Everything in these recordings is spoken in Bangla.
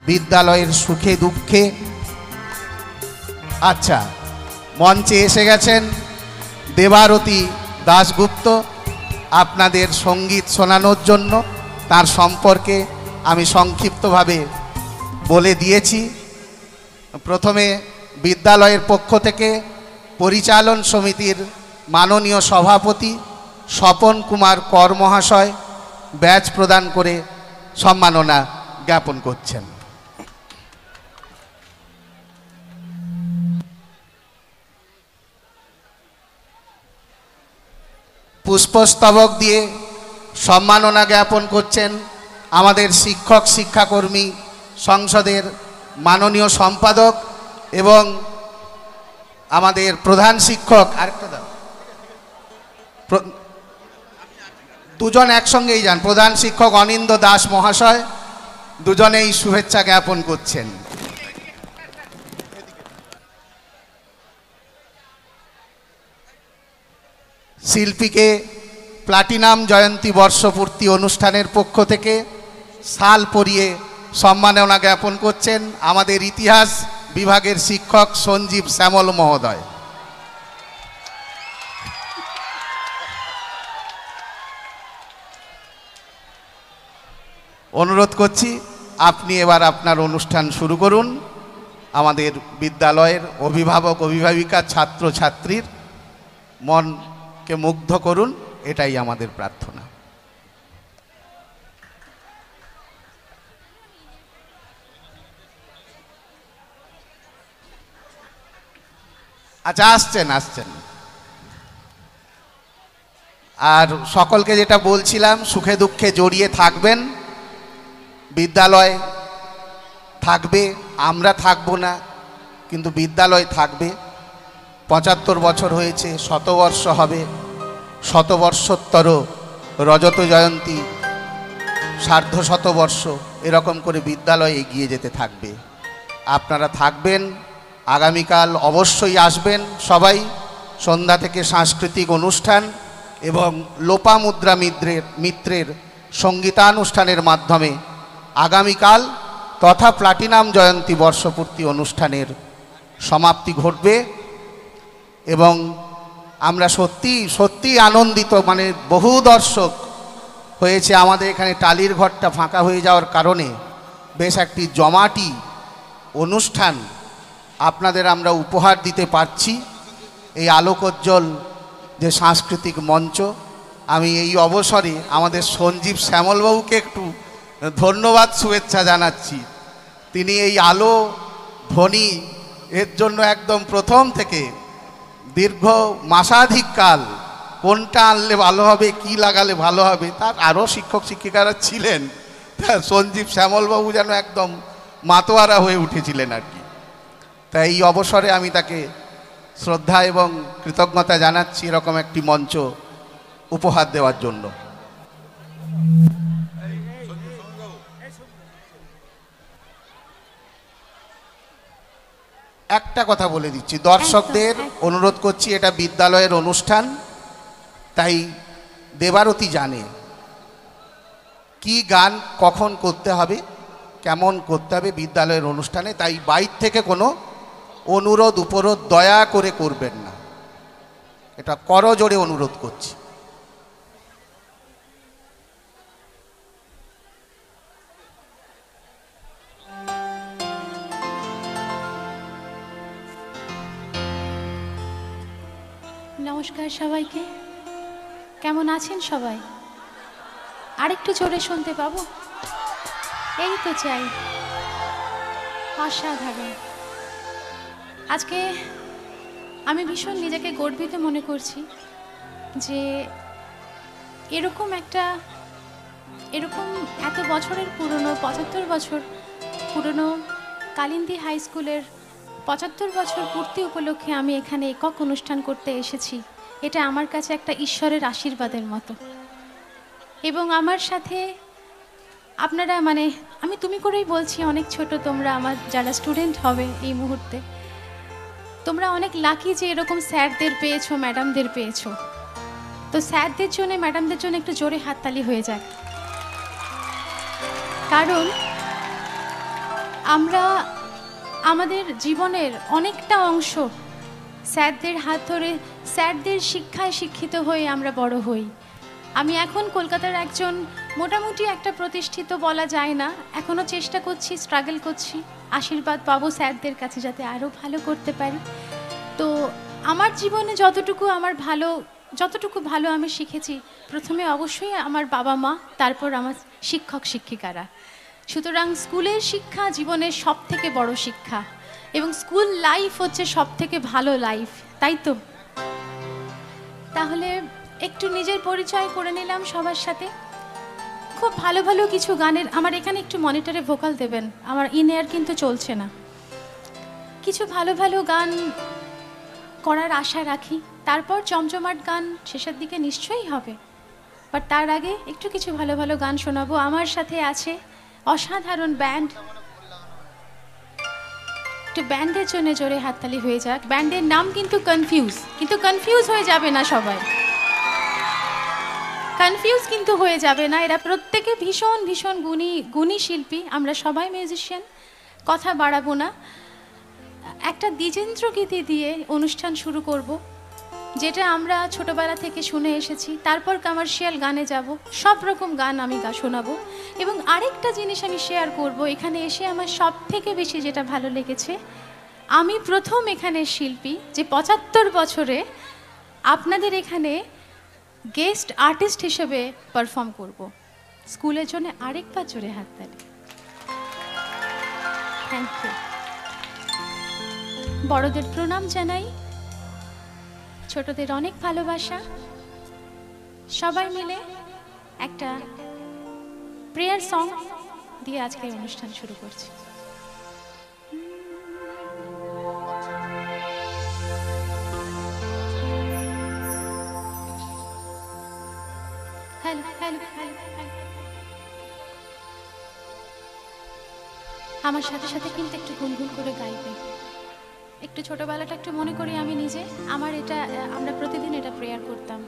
বিদ্যালয়ের সুখে দুঃখে। আচ্ছা, মঞ্চে এসে গেছেন দেবারতী দাশগুপ্ত আপনাদের সঙ্গীত শোনানোর জন্য। তার সম্পর্কে আমি সংক্ষিপ্তভাবে বলে দিয়েছি। প্রথমে বিদ্যালয়ের পক্ষ থেকে পরিচালন সমিতির মাননীয় সভাপতি স্বপন কুমার কর মহাশয় ব্যাজ প্রদান করে সম্মাননা জ্ঞাপন করছেন। পুষ্পস্তবক দিয়ে সম্মাননা জ্ঞাপন করছেন আমাদের শিক্ষক শিক্ষাকর্মী সংসদের মাননীয় সম্পাদক এবং আমাদের প্রধান শিক্ষক। আরেকটা দাও, দুজন একসঙ্গেই যান। প্রধান শিক্ষক অনিন্দ দাস মহাশয় দুজনেই শুভেচ্ছা জ্ঞাপন করছেন। শিল্পীকে প্লাটিনাম জয়ন্তী বর্ষপূর্তি অনুষ্ঠানের পক্ষ থেকে শাল পরিয়ে সম্মাননা জ্ঞাপন করছেন আমাদের ইতিহাস বিভাগের শিক্ষক সঞ্জীব শ্যামল মহোদয়। অনুরোধ করছি আপনি এবার আপনার অনুষ্ঠান শুরু করুন। আমাদের বিদ্যালয়ের অভিভাবক অভিভাবিকা ছাত্র ছাত্রীর মনকে মুগ্ধ করুন, এটাই আমাদের প্রার্থনা। আচ্ছা, আসছেন। আর সকলকে যেটা বলছিলাম, সুখে দুঃখে জড়িয়ে থাকবেন। বিদ্যালয় থাকবে, আমরা থাকবো না, কিন্তু বিদ্যালয় থাকবে। ৭৫ বছর হয়েছে, শতবর্ষ হবে, শতবর্ষোত্তর রজত জয়ন্তী, সার্ধ শতবর্ষ, এরকম করে বিদ্যালয় এগিয়ে যেতে থাকবে। আপনারা থাকবেন, আগামীকাল অবশ্যই আসবেন সবাই। সন্ধ্যা থেকে সাংস্কৃতিক অনুষ্ঠান এবং লোপামুদ্রা মিত্রের সঙ্গীতানুষ্ঠানের মাধ্যমে আগামীকাল তথা প্লাটিনাম জয়ন্তী বর্ষপূর্তি অনুষ্ঠানের সমাপ্তি ঘটবে। এবং আমরা সত্যি আনন্দিত, মানে বহু দর্শক হয়েছে আমাদের এখানে। টালির ঘরটা ফাঁকা হয়ে যাওয়ার কারণে বেশ একটি জমাটি অনুষ্ঠান আপনাদের আমরা উপহার দিতে পারছি। এই আলোকোজ্জ্বল যে সাংস্কৃতিক মঞ্চ, আমি এই অবসরে আমাদের সঞ্জীব শ্যামলবাবুকে একটু ধন্যবাদ শুভেচ্ছা জানাচ্ছি। তিনি এই আলো ধ্বনি এর জন্য একদম প্রথম থেকে দীর্ঘ মাসাধিক কাল কোনটা আনলে ভালো হবে, কি লাগালে ভালো হবে, তার আরও শিক্ষক শিক্ষিকারা ছিলেন। সঞ্জীব শ্যামলবাবু যেন একদম মাতোয়ারা হয়ে উঠেছিলেন আর কি। তাই এই অবসরে আমি তাকে শ্রদ্ধা এবং কৃতজ্ঞতা জানাচ্ছি এরকম একটি মঞ্চ উপহার দেওয়ার জন্য। একটা কথা বলে দিচ্ছি, দর্শকদের অনুরোধ করছি, এটা বিদ্যালয়ের অনুষ্ঠান, তাই দেবারতী জানে কি গান কখন করতে হবে, কেমন করতে হবে বিদ্যালয়ের অনুষ্ঠানে। তাই বাইর থেকে কোনো অনুরোধ উপরোধ দয়া করে করবেন না, এটা করজোড়ে অনুরোধ করছি। নমস্কার সবাইকে, কেমন আছেন সবাই? আরেকটু জোরে শুনতে পাবো? এই তো চাই, অসাধারণ। আজকে আমি ভীষণ নিজেকে গর্বিত মনে করছি যে এরকম এত বছরের পুরনো, ৭৫ বছর পুরনো কালিন্দী হাই স্কুলের ৭৫ বছর পূর্তি উপলক্ষে আমি এখানে একক অনুষ্ঠান করতে এসেছি। এটা আমার কাছে একটা ঈশ্বরের আশীর্বাদের মতো। এবং আমার সাথে আপনারা, মানে আমি তুমি করেই বলছি, অনেক ছোট তোমরা, আমার যারা স্টুডেন্ট হবে এই মুহূর্তে, তোমরা অনেক লাকি যে এরকম স্যারদের পেয়েছো, ম্যাডামদের পেয়েছো। তো স্যারদের জন্য, ম্যাডামদের জন্য একটু জোরে হাততালি হয়ে যায়। কারণ আমরা আমাদের জীবনের অনেকটা অংশ স্যারদের হাত ধরে, স্যারদের শিক্ষায় শিক্ষিত হয়ে আমরা বড় হই। আমি এখন কলকাতার একজন মোটামুটি একটা প্রতিষ্ঠিত বলা যায় না, এখনও চেষ্টা করছি, স্ট্রাগল করছি, আশীর্বাদ পাবো স্যারদের কাছে যাতে আরও ভালো করতে পারি। তো আমার জীবনে যতটুকু ভালো আমি শিখেছি, প্রথমে অবশ্যই আমার বাবা মা, তারপর আমার শিক্ষক শিক্ষিকারা। সুতরাং স্কুলের শিক্ষা জীবনের সব থেকে বড় শিক্ষা, এবং স্কুল লাইফ হচ্ছে সব থেকে ভালো লাইফ, তাই তো? তাহলে একটু নিজের পরিচয় করে নিলাম সবার সাথে। খুব ভালো ভালো কিছু গানের, আমার এখানে একটু মনিটরে ভোকাল দেবেন, আমার ইন এয়ার কিন্তু চলছে না। কিছু ভালো ভালো গান করার আশা রাখি, তারপর জমজমাট গান শেষের দিকে নিশ্চয়ই হবে, বাট তার আগে একটু কিছু ভালো ভালো গান শোনাবো। আমার সাথে আছে অসাধারণ ব্যান্ড, একটু ব্যান্ডের জন্য জোরে হাততালি হয়ে যাক। ব্যান্ডের নাম কিন্তু কনফিউজ হয়ে যাবে না সবাই, কনফিউজ কিন্তু হয়ে যাবে না। এরা প্রত্যেকে ভীষণ ভীষণ গুণী শিল্পী, আমরা সবাই মিউজিশিয়ান। কথা বাড়াবো না, একটা দ্বিজেন্দ্র গীতি দিয়ে অনুষ্ঠান শুরু করব, যেটা আমরা ছোটবেলা থেকে শুনে এসেছি। তারপর কমার্শিয়াল গানে যাব, সব রকম গান আমি শোনাবো। এবং আরেকটা জিনিস আমি শেয়ার করব, এখানে এসে আমার সব থেকে বেশি যেটা ভালো লেগেছে, আমি প্রথম এখানে শিল্পী যে 75 বছরে আপনাদের এখানে গেস্ট আর্টিস্ট হিসেবে পারফর্ম করব। স্কুলের জন্য আরেকবার জোরে হাততালি। Thank you. বড়দের প্রণাম জানাই, ছোটদের অনেক ভালোবাসা। সবাই মিলে একটা প্রেয়ার সং দিয়ে আজকে অনুষ্ঠান শুরু করছি। আমার সাথে সাথে কিন্তু একটু গুনগুন করে গাইবে। একটু ছোটবেলাটা একটু মনে করি আমি নিজে, আমার এটা আমরা প্রতিদিন এটা প্রেয়ার করতাম।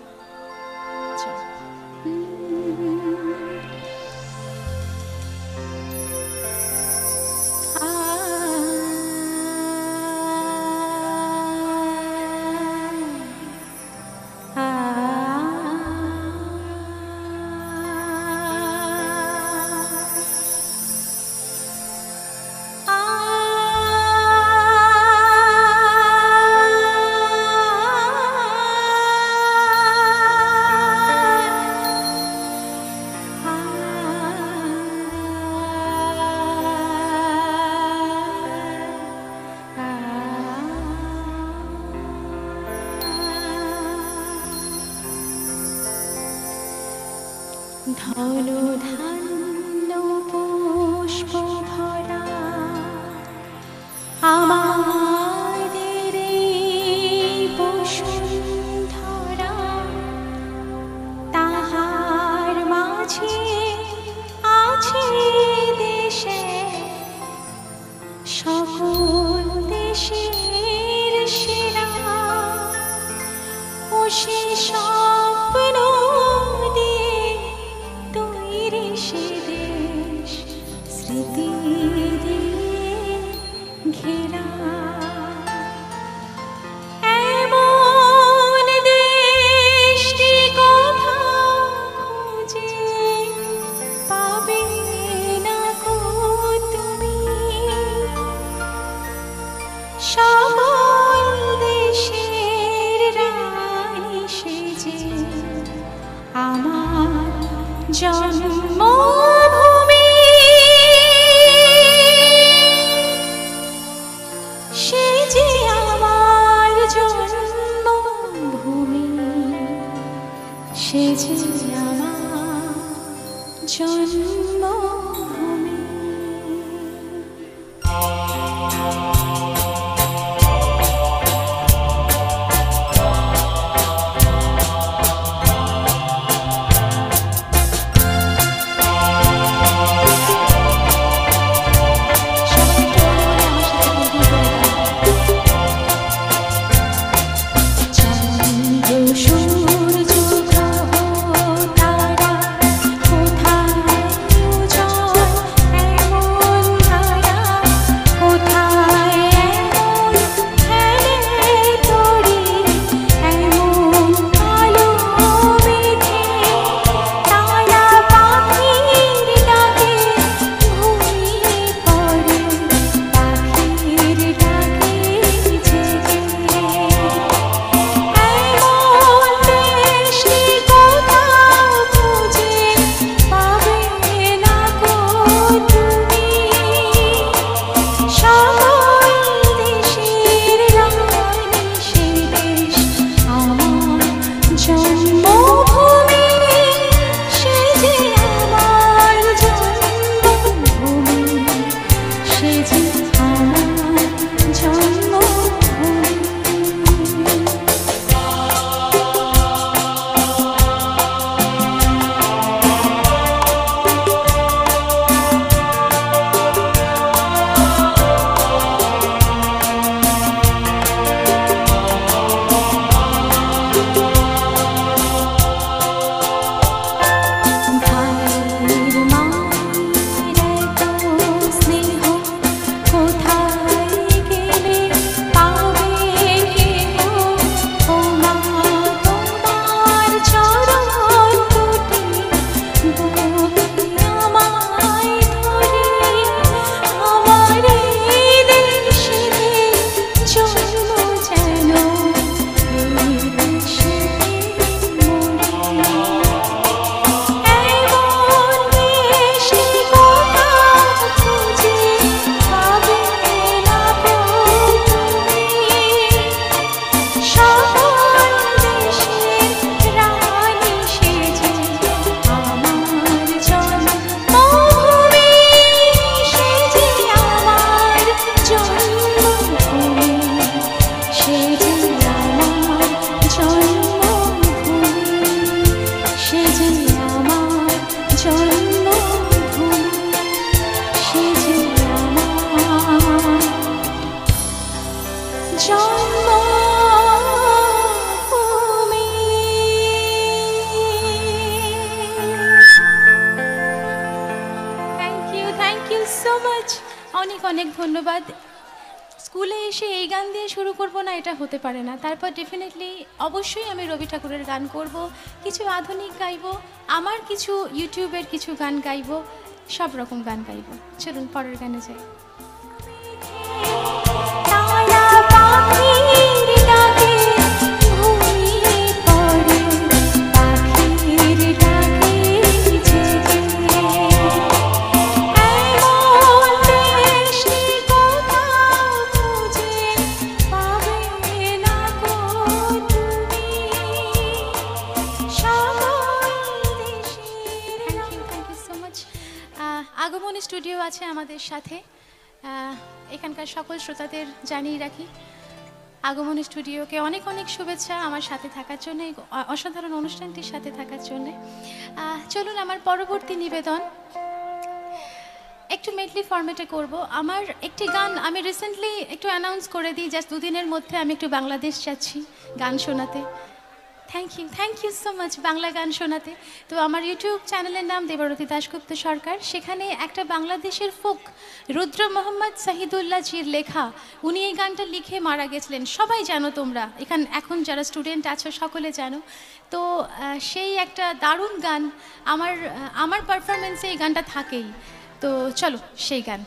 ধনুধান্য পুষ্প ভরা আমাদের বসুন্ধরা, তাহার মাঝে আছে দেশে সকল দেশের সেরা, ও সে স্বপ্ন স্মৃতি দিয়ে ঘেরা, এমন দেশটি কথা খুঁজে পাবে না গো তুমি, সকল দেশের রানী সেজে আমার জন্মভূমি, সে যে আমার জন্মভূমি, সে যে আমার জন্মভূমি। সূর্য গ্রহ তারা কোথায় মাচ, অনেক অনেক ধন্যবাদ। স্কুলে এসে এই গান দিয়ে শুরু করব না, এটা হতে পারে না। তারপর ডেফিনেটলি অবশ্যই আমি রবি ঠাকুরের গান করব, কিছু আধুনিক গাইব, আমার কিছু ইউটিউবের কিছু গান গাইব, সব রকম গান গাইব। চলুন পরের গানে যাই। আগমনী স্টুডিও আছে আমাদের সাথে, এখানকার সকল শ্রোতাদের জানিয়ে রাখি আগমনী স্টুডিওকে অনেক অনেক শুভেচ্ছা আমার সাথে থাকার জন্য, এই অসাধারণ অনুষ্ঠানটির সাথে থাকার জন্য। চলুন আমার পরবর্তী নিবেদন একটু মেডলি ফরম্যাটে করব। আমার একটি গান আমি রিসেন্টলি একটু অ্যানাউন্স করে দিই, জাস্ট দুদিনের মধ্যে আমি একটু বাংলাদেশ যাচ্ছি গান শোনাতে। Thank you so much Bangla গান শোনাতে। তো আমার ইউটিউব চ্যানেলের নাম দেবরতী দাশগুপ্ত সরকার, সেখানে একটা বাংলাদেশের ফোক রুদ্র মোহাম্মদ শাহিদুল্লাহ জির লেখা, উনি এই গানটা লিখে মারা গেছিলেন, সবাই জানো তোমরা, এখন যারা স্টুডেন্ট আছো সকলে জানো। তো সেই একটা দারুণ গান, আমার পারফরমেন্সে এই গানটা থাকেই। তো চলো সেই গান।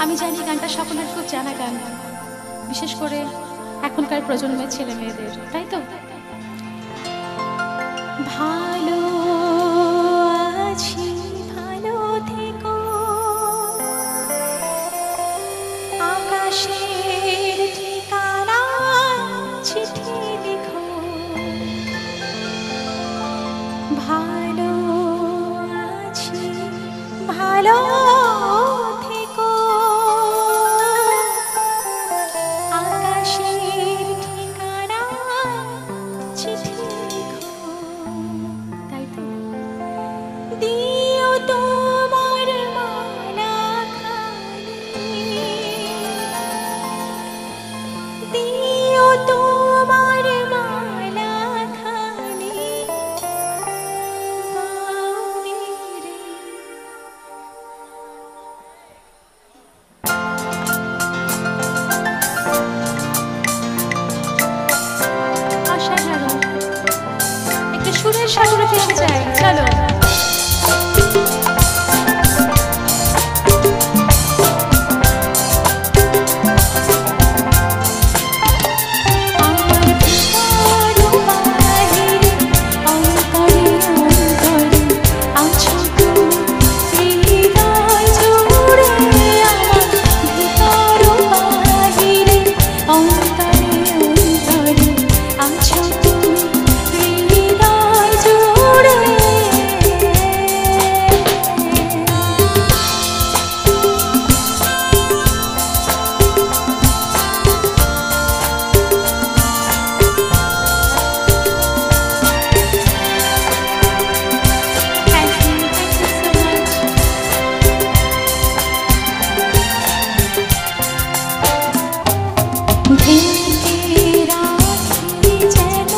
আমি জানি গানটা সকলের খুব জানা গান, বিশেষ করে এখনকার প্রজন্মের ছেলে মেয়েদের, তাই তো? ভালো আছি, ভালো থেকো, আকাশের ঠিকানা চিঠি লিখো। ভালো আছি, ভালো থেকো, আকাশের ঠিকানা চিঠি লিখো। তাই তো? দিও তোমার মালা খানি, দিও তোমার মালা খানি বাউরে। অসাধারণ, একটু সুরের সাগরে ভেসে যায়, চলো। ঢেকে রাখি যেন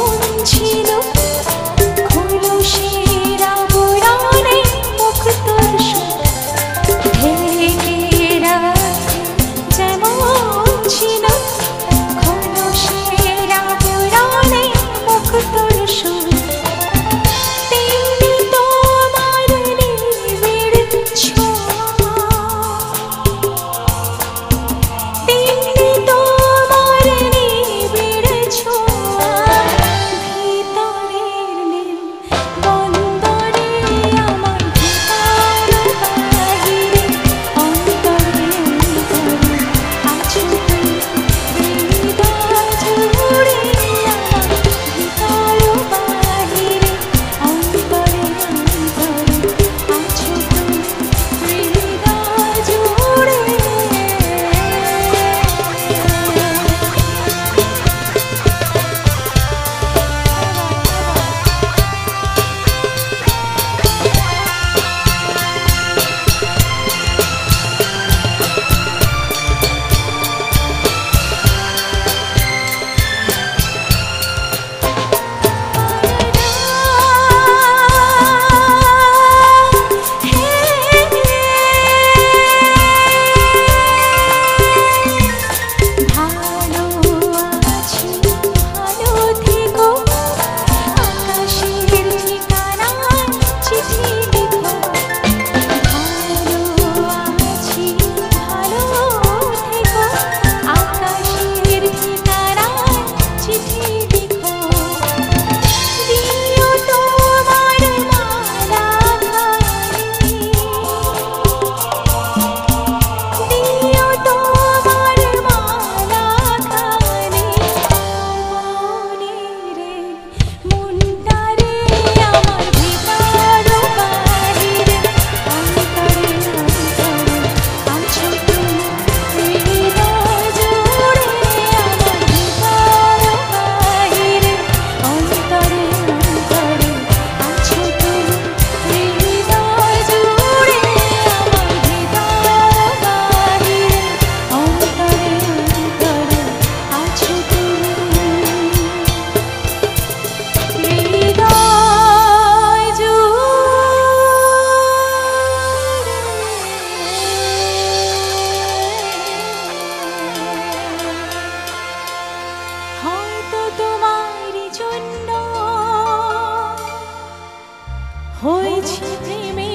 হয়েছি প্রেমে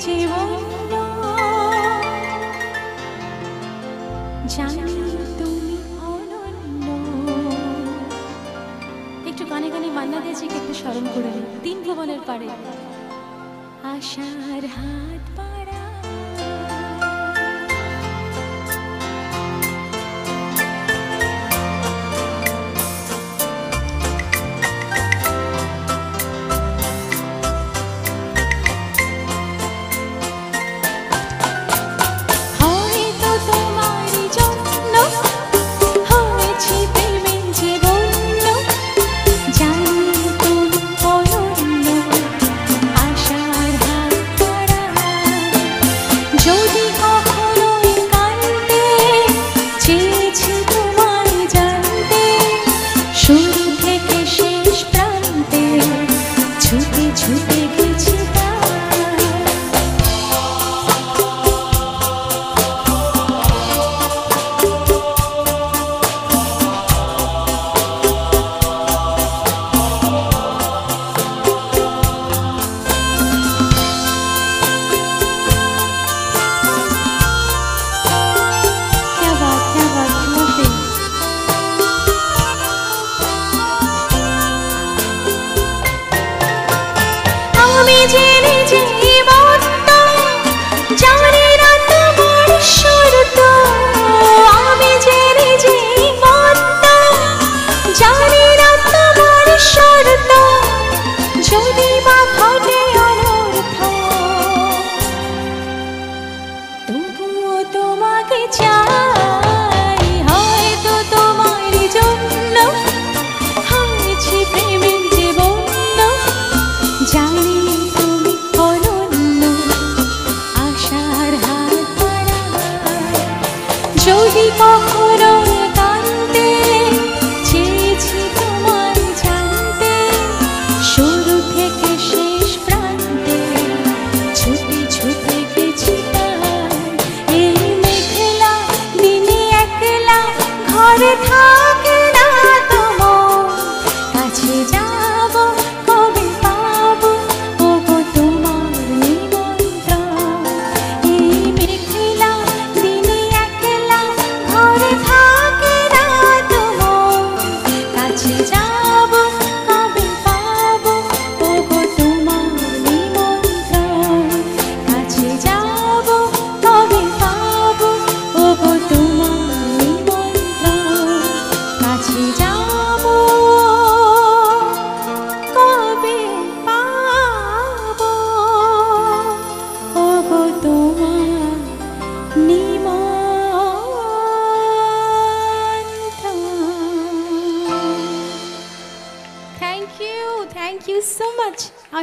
জীবন জানি তুমি অনন্য। একটু গানে গানে মান্না দিয়েছিকে একটু স্মরণ করে নিই। তিন ভুবনের পারে আশার হাত পাড়া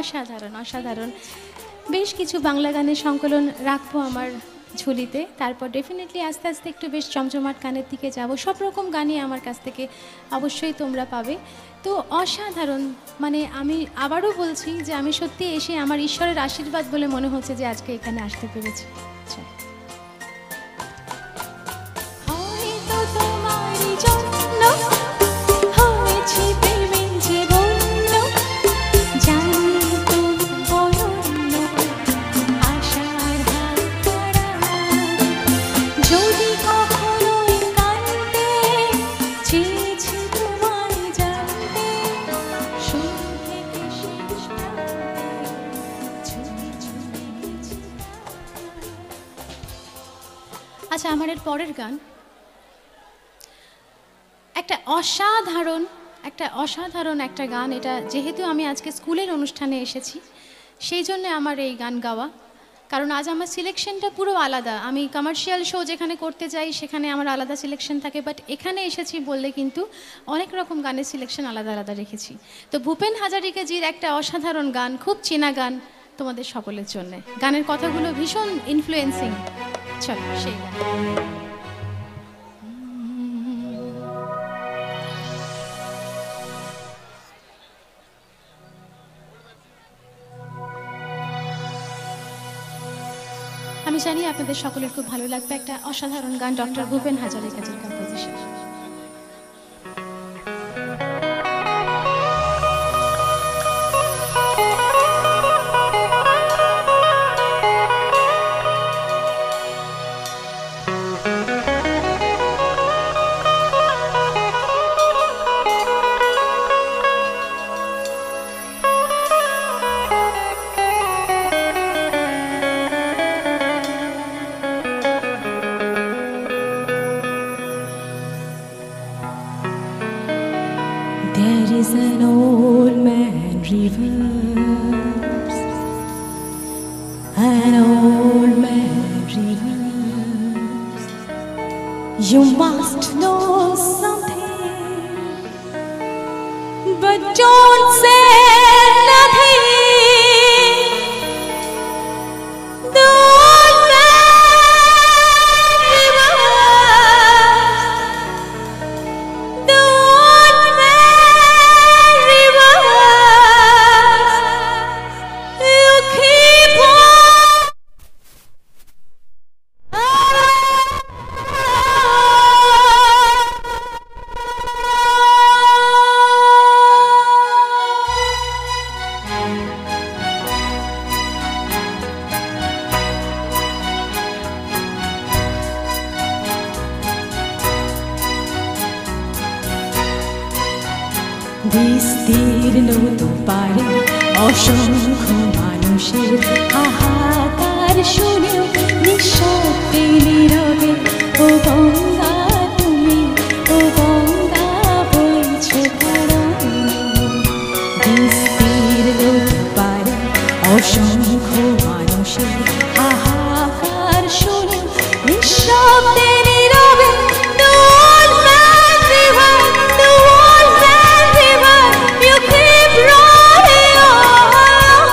অসাধারণ অসাধারণ। বেশ কিছু বাংলা গানের সংকলন রাখবো আমার ঝুলিতে, তারপর ডেফিনেটলি আস্তে আস্তে একটু বেশ জমজমাট গানের দিকে যাব। সব রকম গানই আমার কাছ থেকে অবশ্যই তোমরা পাবে। তো অসাধারণ, মানে আমি আবারও বলছি যে আমি সত্যি এসে আমার ঈশ্বরের আশীর্বাদ বলে মনে হচ্ছে যে আজকে এখানে আসতে পেরেছি। আচ্ছা, আমার এর পরের গান একটা অসাধারণ একটা গান। এটা যেহেতু আমি আজকে স্কুলের অনুষ্ঠানে এসেছি সেই জন্য আমার এই গান গাওয়া, কারণ আজ আমার সিলেকশনটা পুরো আলাদা। আমি কমার্শিয়াল শো যেখানে করতে যাই সেখানে আমার আলাদা সিলেকশন থাকে, বাট এখানে এসেছি বললে কিন্তু অনেক রকম গানের সিলেকশন আলাদা আলাদা রেখেছি। তো ভূপেন হাজারিকাজির একটা অসাধারণ গান, খুব চেনা গান তোমাদের সকলের জন্য। গানের কথাগুলো ভীষণ ইনফ্লুয়েন্সিং। চলো সেই গান। আমি জানি আপনাদের সকলের খুব ভালো লাগবে। একটা অসাধারণ গান, ডক্টর ভূপেন হাজারিকাজির composition. an old man rivers, an old man rivers. You must know something, but don't say nothing. The old man rivers, the old man rivers. You keep on. বিস্তীর্ণ পারে অসংখ্য মানুষের হাহাকার শুনেও নিঃশব্দে নীরবে ও গঙ্গা তুমি, ও গঙ্গা বইছো তরঙ্গে। বিস্তীর্ণ পারে অসংখ্য মানুষের হাহাকার শুনেও নিঃশব্দে নীরবে the old man river, the old man river, you keep rolling on.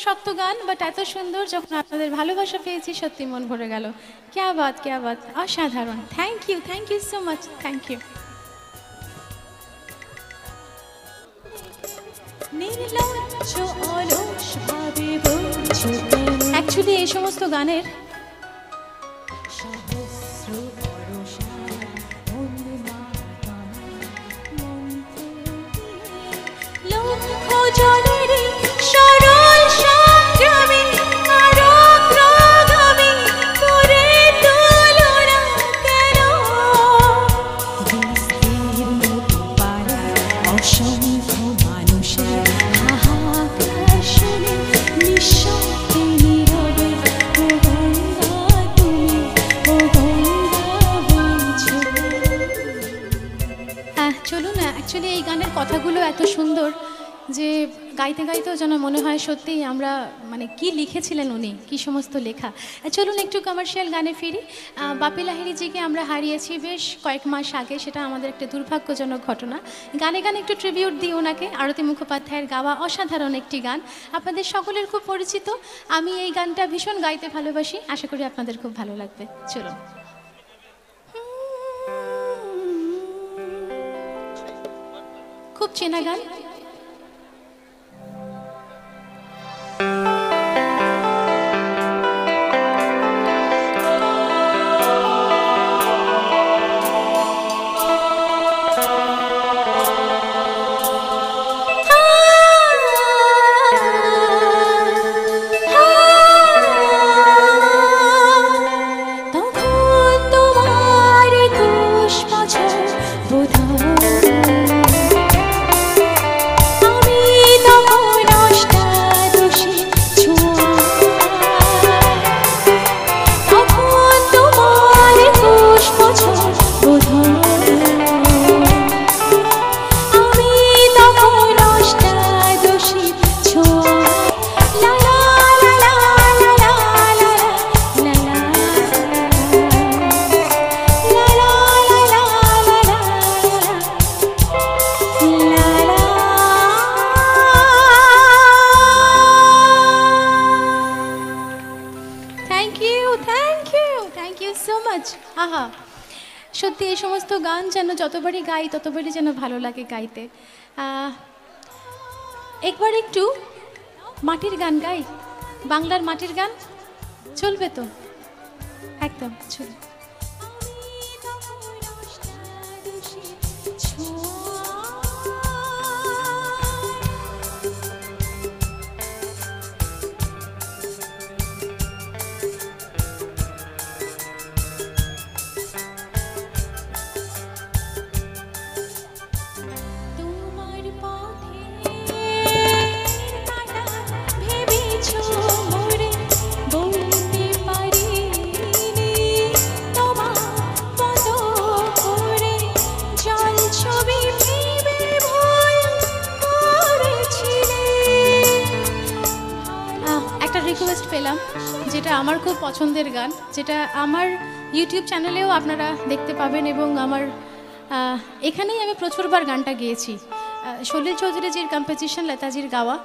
শক্ত গান, বাট এত সুন্দর, যখন আপনাদের ভালোবাসা পেয়েছি সত্যি মন ভরে গেল। ক্যা বাত, অসাধারণ। Thank you so much, thank you. Actually এই সমস্ত গানের সরল সংগ্রামী আরোগ্রগামী করে তুলনা কেন বিস্তীর্ণ পারে অসংখ্য মানুষের হাহাকার শুনে নিঃশব্দে নীরবে ও গঙ্গা তুমি ও গঙ্গা বইছো। চলুন, অ্যাকচুয়ালি এই গানের কথাগুলো এত সুন্দর যে গাইতে গাইতেও যেন মনে হয় সত্যিই আমরা মানে কি লিখেছিলেন উনি, কি সমস্ত লেখা। চলুন একটু কমার্শিয়াল গানে ফিরি। বাপি লাহিড়ীজিকে আমরা হারিয়েছি বেশ কয়েক মাস আগে, সেটা আমাদের একটা দুর্ভাগ্যজনক ঘটনা। গানে গানে একটু ট্রিবিউট দিই ওনাকে। আরতি মুখোপাধ্যায়ের গাওয়া অসাধারণ একটি গান, আপনাদের সকলের খুব পরিচিত। আমি এই গানটা ভীষণ গাইতে ভালোবাসি, আশা করি আপনাদের খুব ভালো লাগবে। চলুন। খুব চেনা গান। সত্যি এই সমস্ত গান যেন যতবারই গাই ততবারই যেন ভালো লাগে গাইতে। একবার একটু মাটির গান গাই, বাংলার মাটির গান চলবে তো? একদম চলবে। রিকোয়েস্ট পেলাম, যেটা আমার খুব পছন্দের গান, যেটা আমার ইউটিউব চ্যানেলেও আপনারা দেখতে পাবেন এবং আমার এখানেই আমি প্রচুরবার গানটা গেয়েছি। সলিল চৌধুরীজির কম্পোজিশন, লতাজির গাওয়া,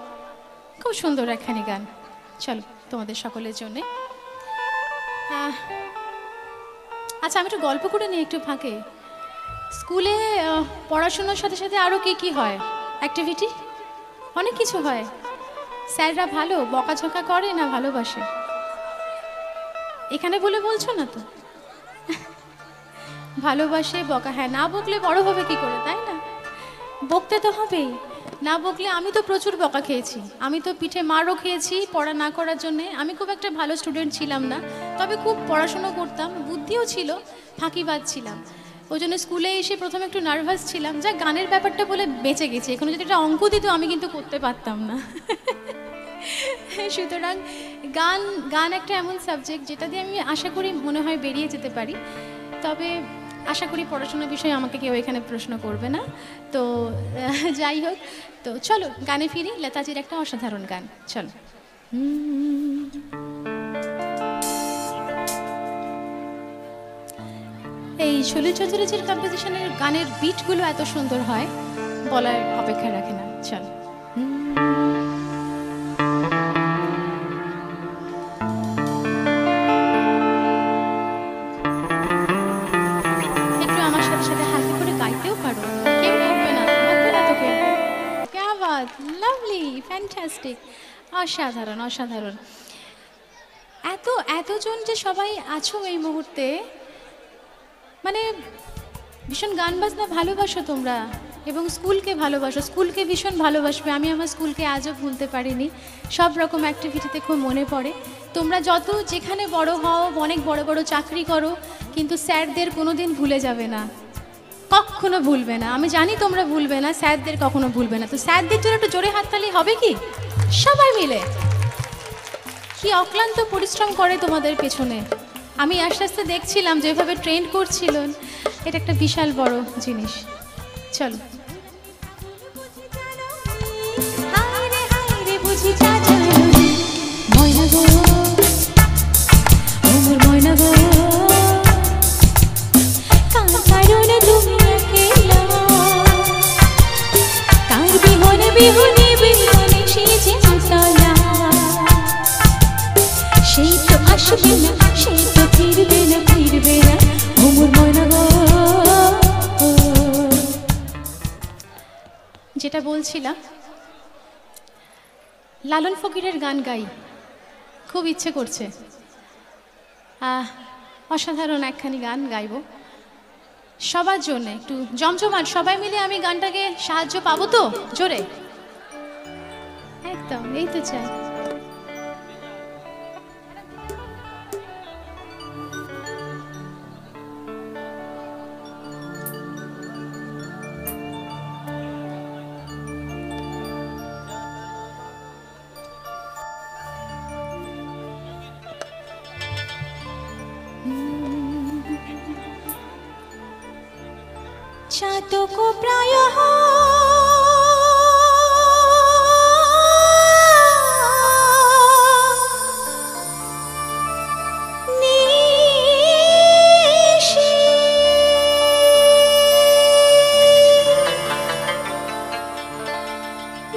খুব সুন্দর একখানি গান। চলো তোমাদের সকলের জন্যে। আচ্ছা, আমি একটু গল্প করে নিই একটু ফাঁকে। স্কুলে পড়াশোনার সাথে সাথে আরও কি হয় অ্যাক্টিভিটি? অনেক কিছু হয়। স্যাররা ভালো বকাঝকা করে না ভালোবাসে? এখানে বলে বলছো না তো? ভালোবাসে, বকা, হ্যাঁ, না বকলে বড় হবে কি করে, তাই না? বকতে তো হবেই, না বকলে। আমি তো প্রচুর বকা খেয়েছি, আমি তো পিঠে মারও খেয়েছি পড়া না করার জন্যে। আমি খুব একটা ভালো স্টুডেন্ট ছিলাম না, তবে খুব পড়াশোনা করতাম, বুদ্ধিও ছিল, ফাঁকিবাজ ছিলাম। ওই জন্য স্কুলে এসে প্রথমে একটু নার্ভাস ছিলাম, যা গানের ব্যাপারটা বলে বেঁচে গেছি। এখন যদি একটা অঙ্ক দিত আমি কিন্তু করতে পারতাম না। সুতরাং গান একটা এমন সাবজেক্ট যেটা দিয়ে আমি আশা করি মনে হয় বেরিয়ে যেতে পারি। তবে আশা করি পড়াশোনার বিষয়ে আমাকে কেউ এখানে প্রশ্ন করবে না। তো যাই হোক, তো চলো গানে ফিরি। লতাজির একটা অসাধারণ গান, চলো। এই সলিল চৌধুরীজির কম্পোজিশনের গানের বিটগুলো এত সুন্দর হয়, বলার অপেক্ষা রাখে না। চলো। ফ্যান্টাস্টিক, অসাধারণ অসাধারণ। এতজন যে সবাই আছো এই মুহূর্তে, মানে ভীষণ গান বাজনা ভালোবাসো তোমরা এবং স্কুলকে ভালোবাসো, স্কুলকে ভীষণ ভালোবাসবে। আমি আমার স্কুলকে আজও ভুলতে পারিনি, সব রকম অ্যাক্টিভিটিতে খুব মনে পড়ে। তোমরা যত যেখানে বড় হও, অনেক বড় বড় চাকরি করো, কিন্তু স্যারদের কোনো দিন ভুলে যাবে না, কখনো ভুলবে না। আমি জানি তোমরা ভুলবে না, স্যারদের কখনো ভুলবে না। তো স্যারদের জন্য একটু জোরে হাততালি হবে কি সবাই মিলে? কি অক্লান্ত পরিশ্রম করে তোমাদের পেছনে। আমি আস্তে আস্তে দেখছিলাম যেভাবে ট্রেন করছিলেন, এটা একটা বিশাল বড় জিনিস। চলো সেই তো আসবে না, সেই তো ফিরবে না, ফিরবে না ওমর ময়না গো। যেটা বলছিলাম, লালন ফকিরের গান গাই, খুব ইচ্ছে করছে। অসাধারণ একখানি গান গাইব সবার জন্য, একটু জমজমাট সবাই মিলে। আমি গানটাকে সাহায্য পাবো তো জোরে? একদম, এই তো চাই। চাতক প্রায়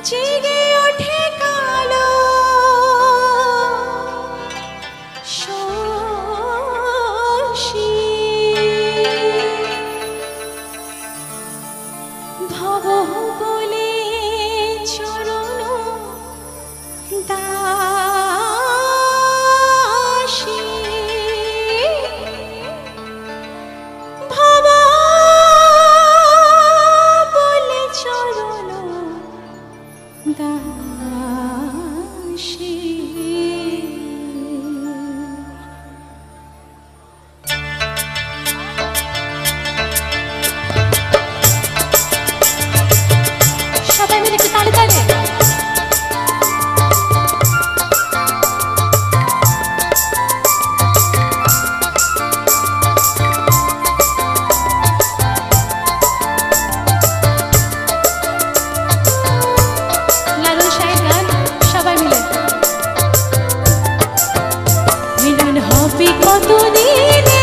জেগে ওঠে কালো ভব বলে চরণ দাসী, ভব বলে চরণ দাসী। মিলন হবে কতদিনে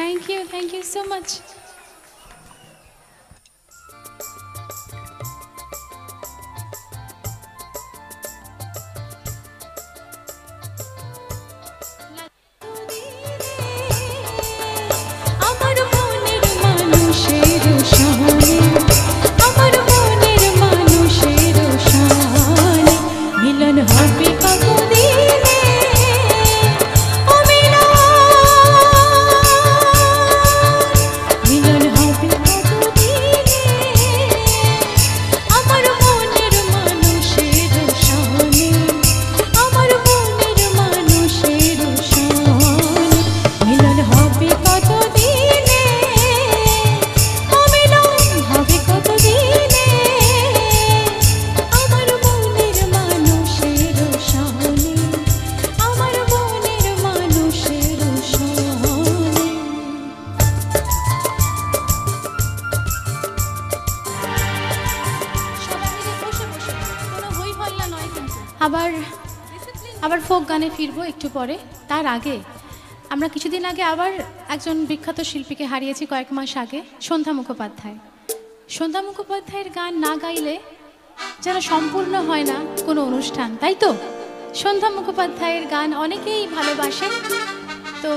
থ্যাংক ইউ সো মাচ। আমার মনের মানুষের সনে, আমার মনের মানুষের সনে মিলন হবে কতদিনে, ও মিলন, মিলন হবে কতদিনে, আমার মনের মানুষের সনে, আমার মনের মানুষের সনে মিলন হবে কতদিনে, ও মিলন হবে কতদিনে, আমার মনের মানুষের সনে, আমার মনের মানুষের সনে। সবাই মিলে বসে বসে, কোনো হই হল্লা নয় কিন্তু। আবার আবার ফোক গানে ফিরবো একটু পরে। তার আগে আমরা কিছুদিন আগে আবার একজন বিখ্যাত শিল্পীকে হারিয়েছি, কয়েক মাস আগে, সন্ধ্যা মুখোপাধ্যায়। সন্ধ্যা মুখোপাধ্যায়ের গান না গাইলে যেন সম্পূর্ণ হয় না কোনো অনুষ্ঠান, তাই তো? সন্ধ্যা মুখোপাধ্যায়ের গান অনেকেই ভালোবাসেন। তো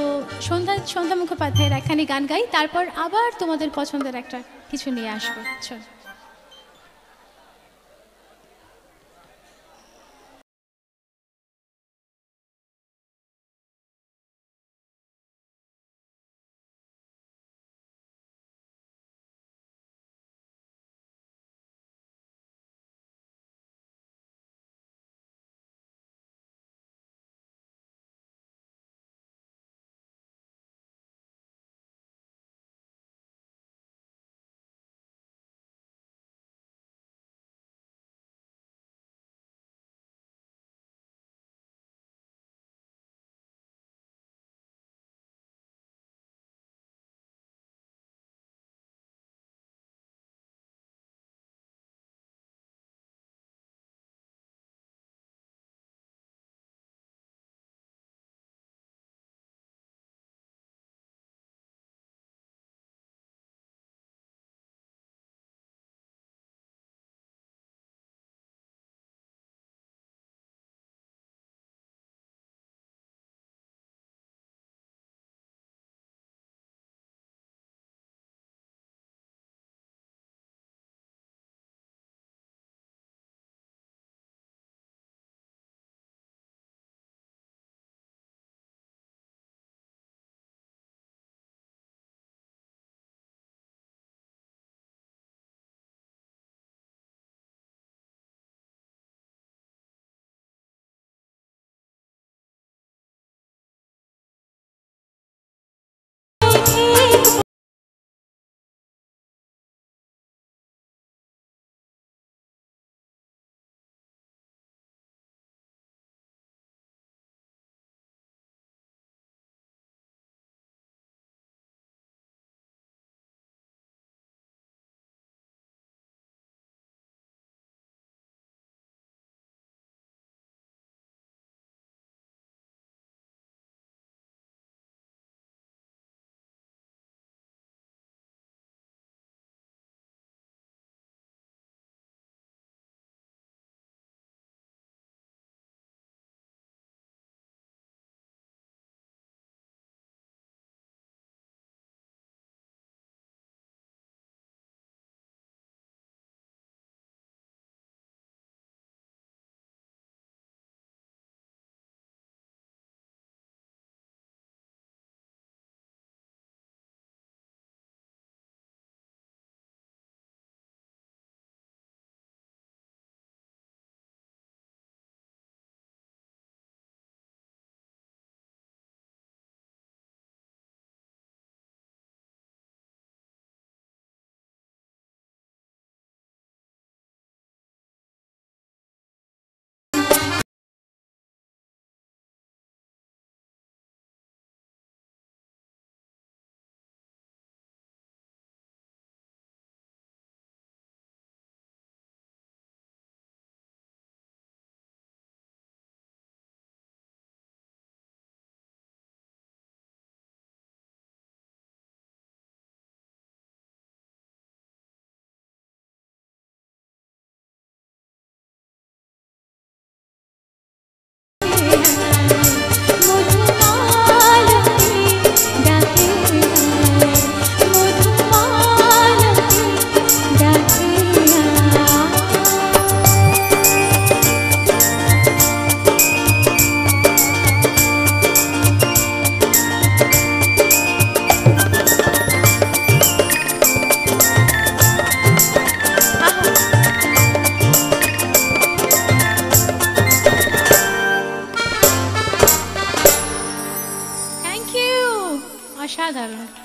সন্ধ্যা মুখোপাধ্যায়ের একখানি গান গাই, তারপর আবার তোমাদের পছন্দের একটা কিছু নিয়ে আসবো। চল।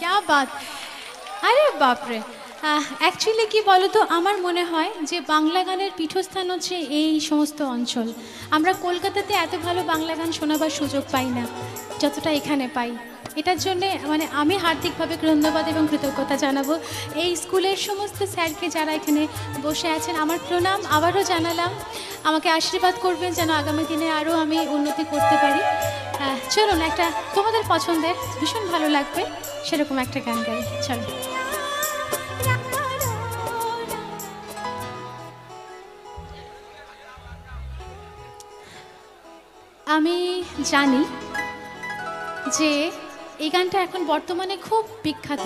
क्या बात, আরে বাপরে। অ্যাকচুয়ালি কি বলো তো, আমার মনে হয় যে বাংলা গানের পীঠস্থান হচ্ছে এই সমস্ত অঞ্চল। আমরা কলকাতাতে এত ভালো বাংলা গান শোনাবার সুযোগ পাই না যতটা এখানে পাই। এটার জন্যে মানে আমি হার্দিকভাবে ধন্যবাদ এবং কৃতজ্ঞতা জানাবো এই স্কুলের সমস্ত স্যারকে যারা এখানে বসে আছেন। আমার প্রণাম আবারও জানালাম, আমাকে আশীর্বাদ করবেন যেন আগামী দিনে আরও আমি উন্নতি করতে পারি। চলুন একটা তোমাদের পছন্দের, ভীষণ ভালো লাগবে সেরকম একটা গান গাই। চলো। আমি জানি যে এই গানটা এখন বর্তমানে খুব বিখ্যাত,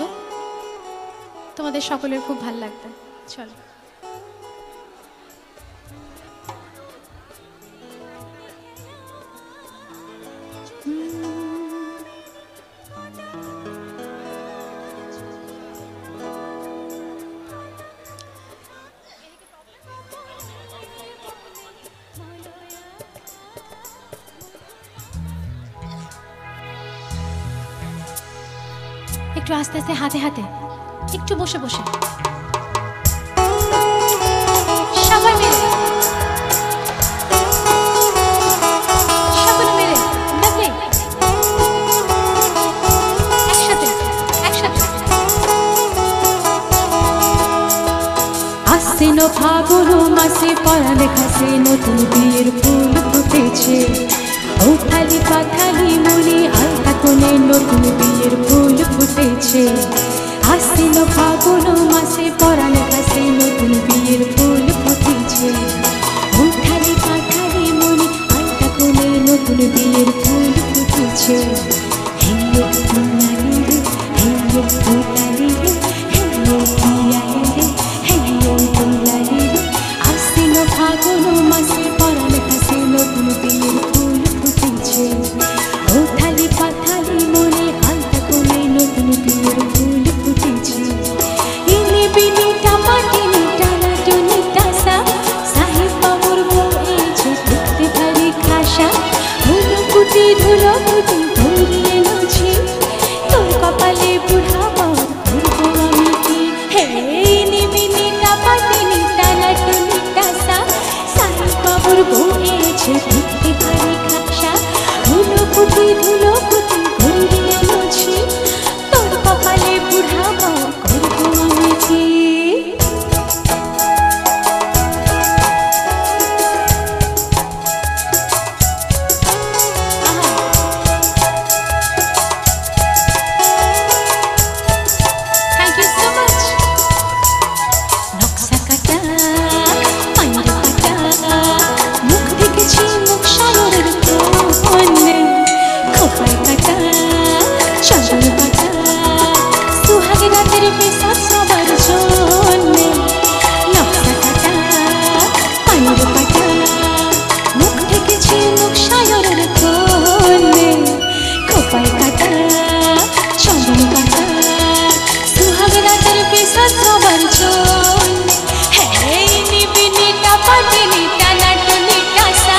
তোমাদের সকলের খুব ভালো লাগবে। চলো। একটু আস্তে আস্তে, হাতে হাতে, একটু বসে বসে, সবাই মিলে, সকলে মিলে, একসাথে একসাথে। আশ্বিন ফাগুন মাসে পরালেখা সে নতুন বিয়ের ফুল ফুটেছে, উথালি পাথালি মনে আলতা কোণে নতুন বিয়ের ফুল ফুটেছে। আশ্বিন ফাগুন মাসে পরালেখা সে নতুন বিয়ের ফুল ফুটেছে, উথালি পাথালি মনে আলতা কোণে নতুন বিয়ের ফুল ফুটেছে। হেলে ফুলালি রে, হেলে ফুলালি রে, হেলে পিয়ালি রে, হেলে ফুলালি রে। আশ্বিন ফাগুন মাসে পরালেখা সে নতুন বিয়ের ফুল ফুটেছে, উথালি পাথালি মনে আলতা কোণে নতুন বিয়ের ফুল ফুটেছে। ইনি বিনি টামাটিনি টানা টুনি টাসা, সাহেব বাবুর বউ এসে দেখতে ভারী খাসা। ধুলো কুটি ধরিয়ে নছি, তোর কপালে বুড়া বর করবো আমি কি। হে ইনি বিনি টামাটিনি টানা টুনি টাসা, সাহেব বাবুর বউ এসে দেখতে ভারী খাসা। ধুলো কুটি ধরিয়ে নছি, তোর কপালে বুড়া বর করবো আমি কি। Thank you so much. নকশা কাটা পায়ের কাটা, মুখ দেখেছি মুখ সাগরের কোণে, খোপায় কাটা চাদর কাটা, সুহাগ রাতের বেশা সবার জন্যে। নকশা কাটা পায়ের কাটা, মুখ দেখেছি মুখ সাগরের কোণে, খোপায় কাটা চাদর কাটা, সুহাগ রাতের বেশা সবার জন্যে। হেই নিবিনি টাপাটিনি টানা টুনি টাসা,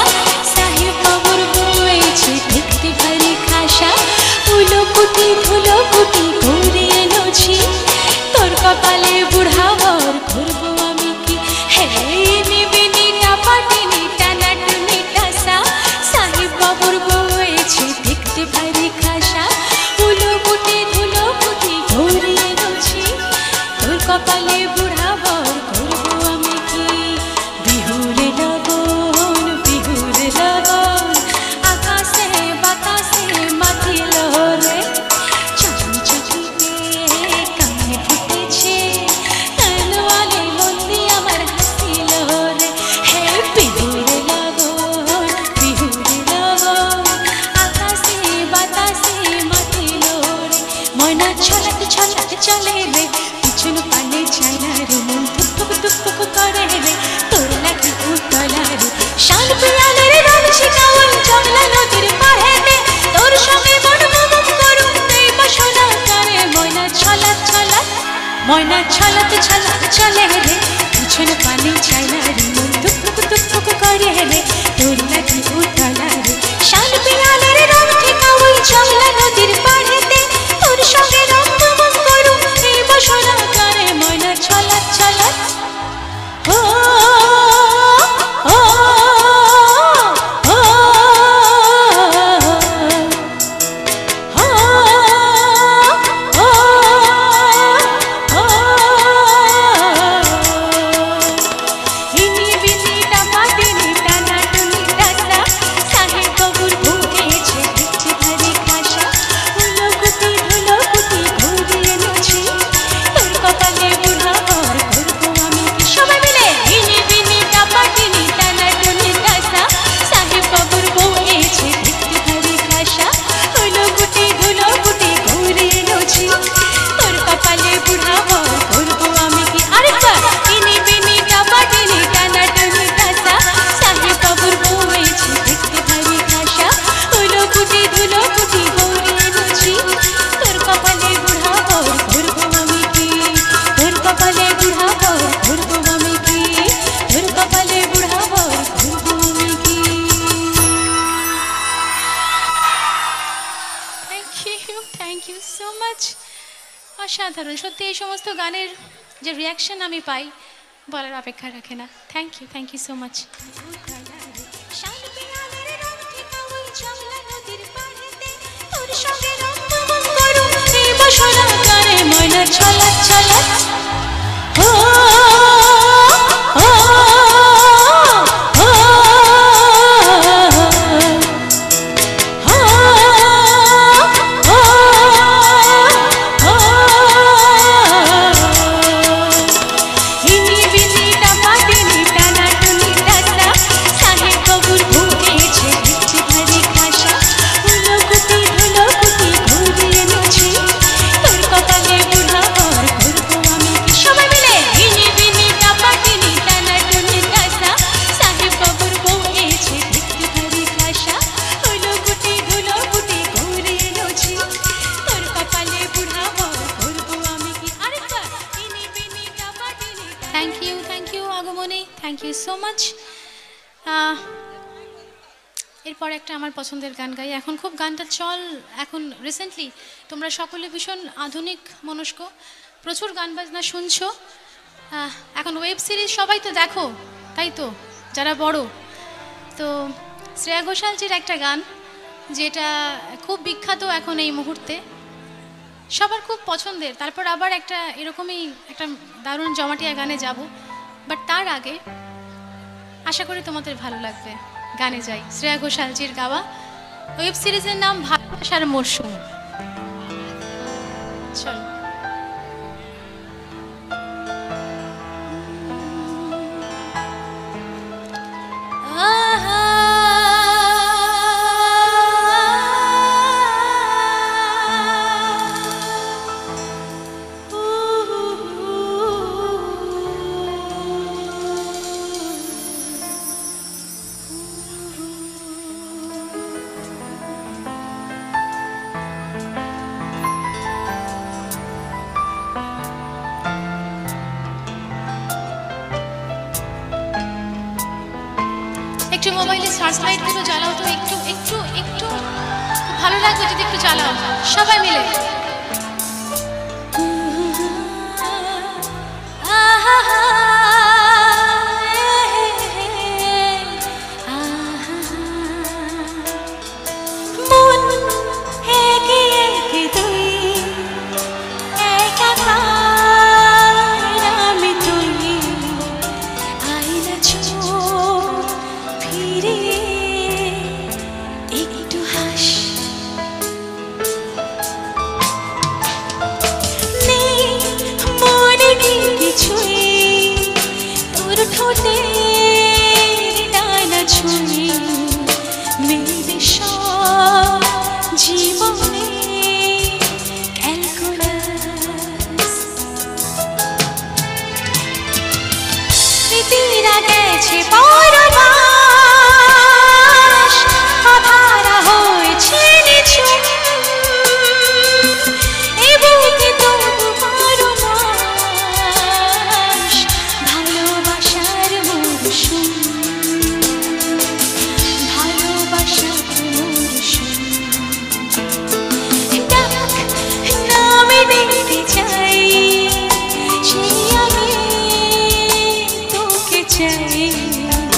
সাহেব বাবুর বউ এসে দেখতে ভারী খাসা। ধুলো কুটি ধরিয়ে নছি, তোর কপালে বুড়া বর করবো আমি কি। হেই নিবিনি টাপাটিনি টানা টুনি টাসা, সাহেব বাবুর বউ এসে দেখতে ভারী খাসা। ধুলো কুটি ধরিয়ে নছি, তোর কপালে বুড়া বর করবো আমি কি। বিহুরে লগন আকাশে বাতাসে মাতিল রে, চাঁদ চকিতে কানে ফুটেছে, তলোয়ারে বন্দি আমার হাসিল রে। হে বিহুরে লগন আকাশে বাতাসে মাতিল রে। ময়না ছলাতে ছলাতে চলে রে, পিছন পানে চায় না রে, মন ধুক করে রে, তোর লাগি উতলা রে। শান পিয়ালের রং শিকাওয়াল জংলা নদীর পাড়েতে, তোর সঙ্গে মন মুম করুম এই বাসনা করে। ময়না ছলাতে চলে রে, পিছন পানে চায় না রে, মন ধুক করে রে, তোর লাগি উতলা রে। শান পিয়ালের রং শিকাওয়াল জংলা নদীর পাড়েতে, তোর সঙ্গে রং অসাধারণ সত্যি, এই সমস্ত গানের যে রিয়াকশন আমি পাই বলার অপেক্ষা রাখে না। Thank you so much. Thank you Agomoni, thank you so much. এরপর একটা আমার পছন্দের গান গাই। এখন খুব গানটা এখন রিসেন্টলি তোমরা সকলে ভীষণ আধুনিক মনস্ক, প্রচুর গান বাজনা শুনছো। এখন ওয়েব সিরিজ সবাই তো দেখো, তাই তো, যারা বড়। তো শ্রেয়া ঘোষালজির একটা গান যেটা খুব বিখ্যাত এখন এই মুহূর্তে, সবার খুব পছন্দের। তারপর আবার একটা এরকমই একটা দারুণ জমাটিয়া গানে যাব, বাট তার আগে আশা করি তোমাদের ভালো লাগবে। গানে যাই, শ্রেয়া ঘোষালজির গাওয়া, ওয়েব সিরিজের নাম ভালোবাসার মরশুম। চলো। একটু মোবাইলে সার্চ লাইটগুলো জ্বালাও তো, একটু একটু একটু ভালো লাগবে যদি একটু জ্বালাও সবাই মিলে। চাই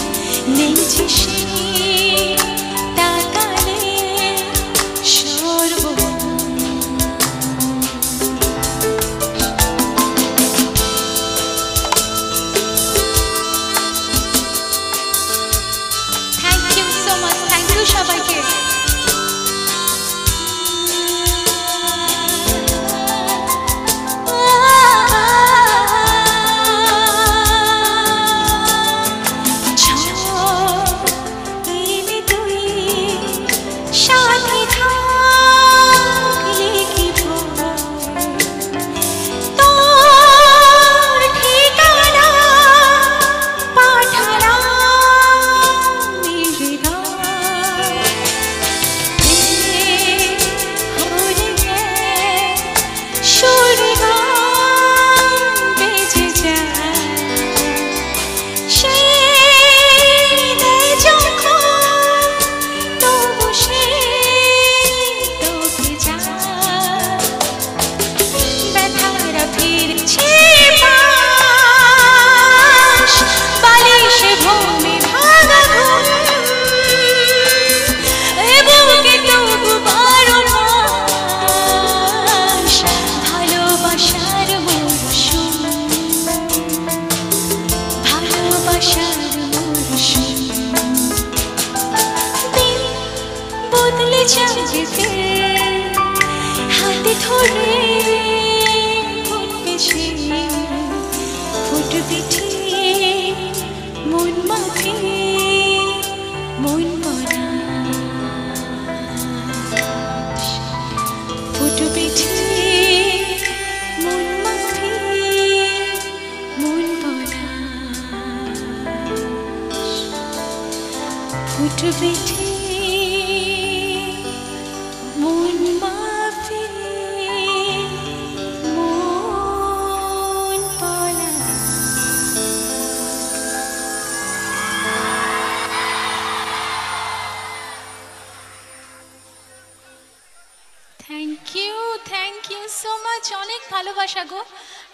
গো,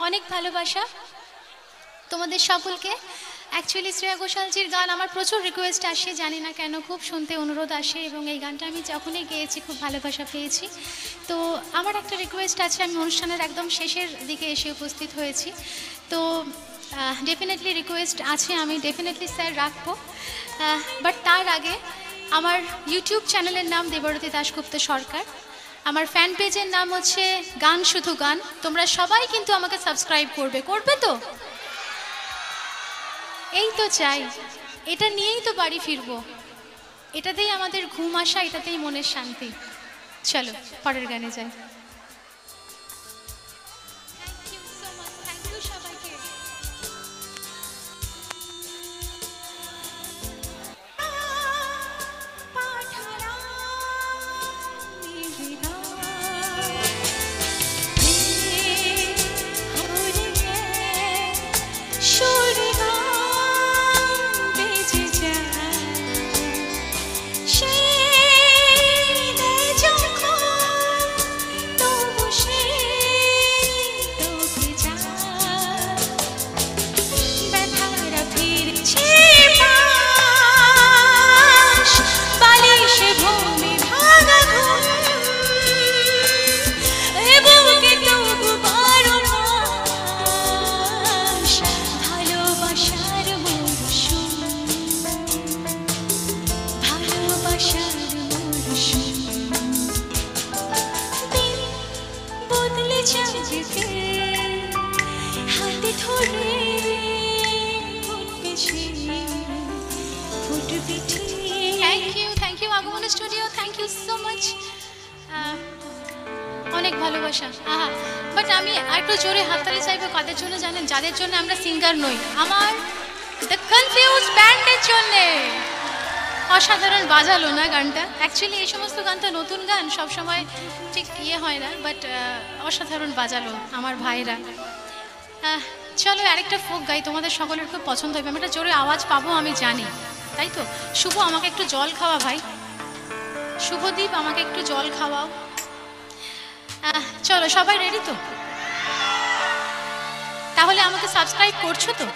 অনেক ভালোবাসা তোমাদের সকলকে। অ্যাকচুয়ালি শ্রেয়া ঘোষালজির গান আমার প্রচুর রিকোয়েস্ট আসে, জানি না কেন, খুব শুনতে অনুরোধ আসে, এবং এই গানটা আমি যখনই গেয়েছি খুব ভালোবাসা পেয়েছি। তো আমার একটা রিকোয়েস্ট আছে, আমি অনুষ্ঠানের একদম শেষের দিকে এসে উপস্থিত হয়েছি, তো ডেফিনেটলি রিকোয়েস্ট আছে, আমি ডেফিনেটলি স্যার রাখবো। বাট তার আগে আমার ইউটিউব চ্যানেলের নাম দেবরতী দাশগুপ্ত সরকার, আমার ফ্যান পেজের নাম হচ্ছে গান শুধু গান। তোমরা সবাই কিন্তু আমাকে সাবস্ক্রাইব করবে তো? এই তো চাই, এটা নিয়েই তো বাড়ি ফিরবো, এটাতেই আমাদের ঘুম আসা, এটাতেই মনের শান্তি। চলো পরের গানে যাই। Thank you Agomon studio, thank you so much, অনেক ভালোবাসা। বাট আমি একটু জোরে হাততালি চাইবো কাদের জন্য জানেন? যাদের জন্য আমরা সিঙ্গার নই, আমার দ্য কনফিউজ ব্যান্ডের জন্যে। অসাধারণ বাজালো না গানটা? অ্যাকচুয়ালি এই সমস্ত গান তো নতুন গান, সবসময় ঠিক হয় না, বাট অসাধারণ বাজালো আমার ভাইরা। চলো আরেকটা ফোক গাই, তোমাদের সকলের খুব পছন্দ হবে। আমি একটা জোরে আওয়াজ পাবো আমি জানি, তাই তো? শুভ আমাকে একটু জল খাওয়া ভাই, শুভদীপ আমাকে একটু জল খাওয়াও। চলো সবাই রেডি তো? তাহলে আমাকে সাবস্ক্রাইব করছো তো?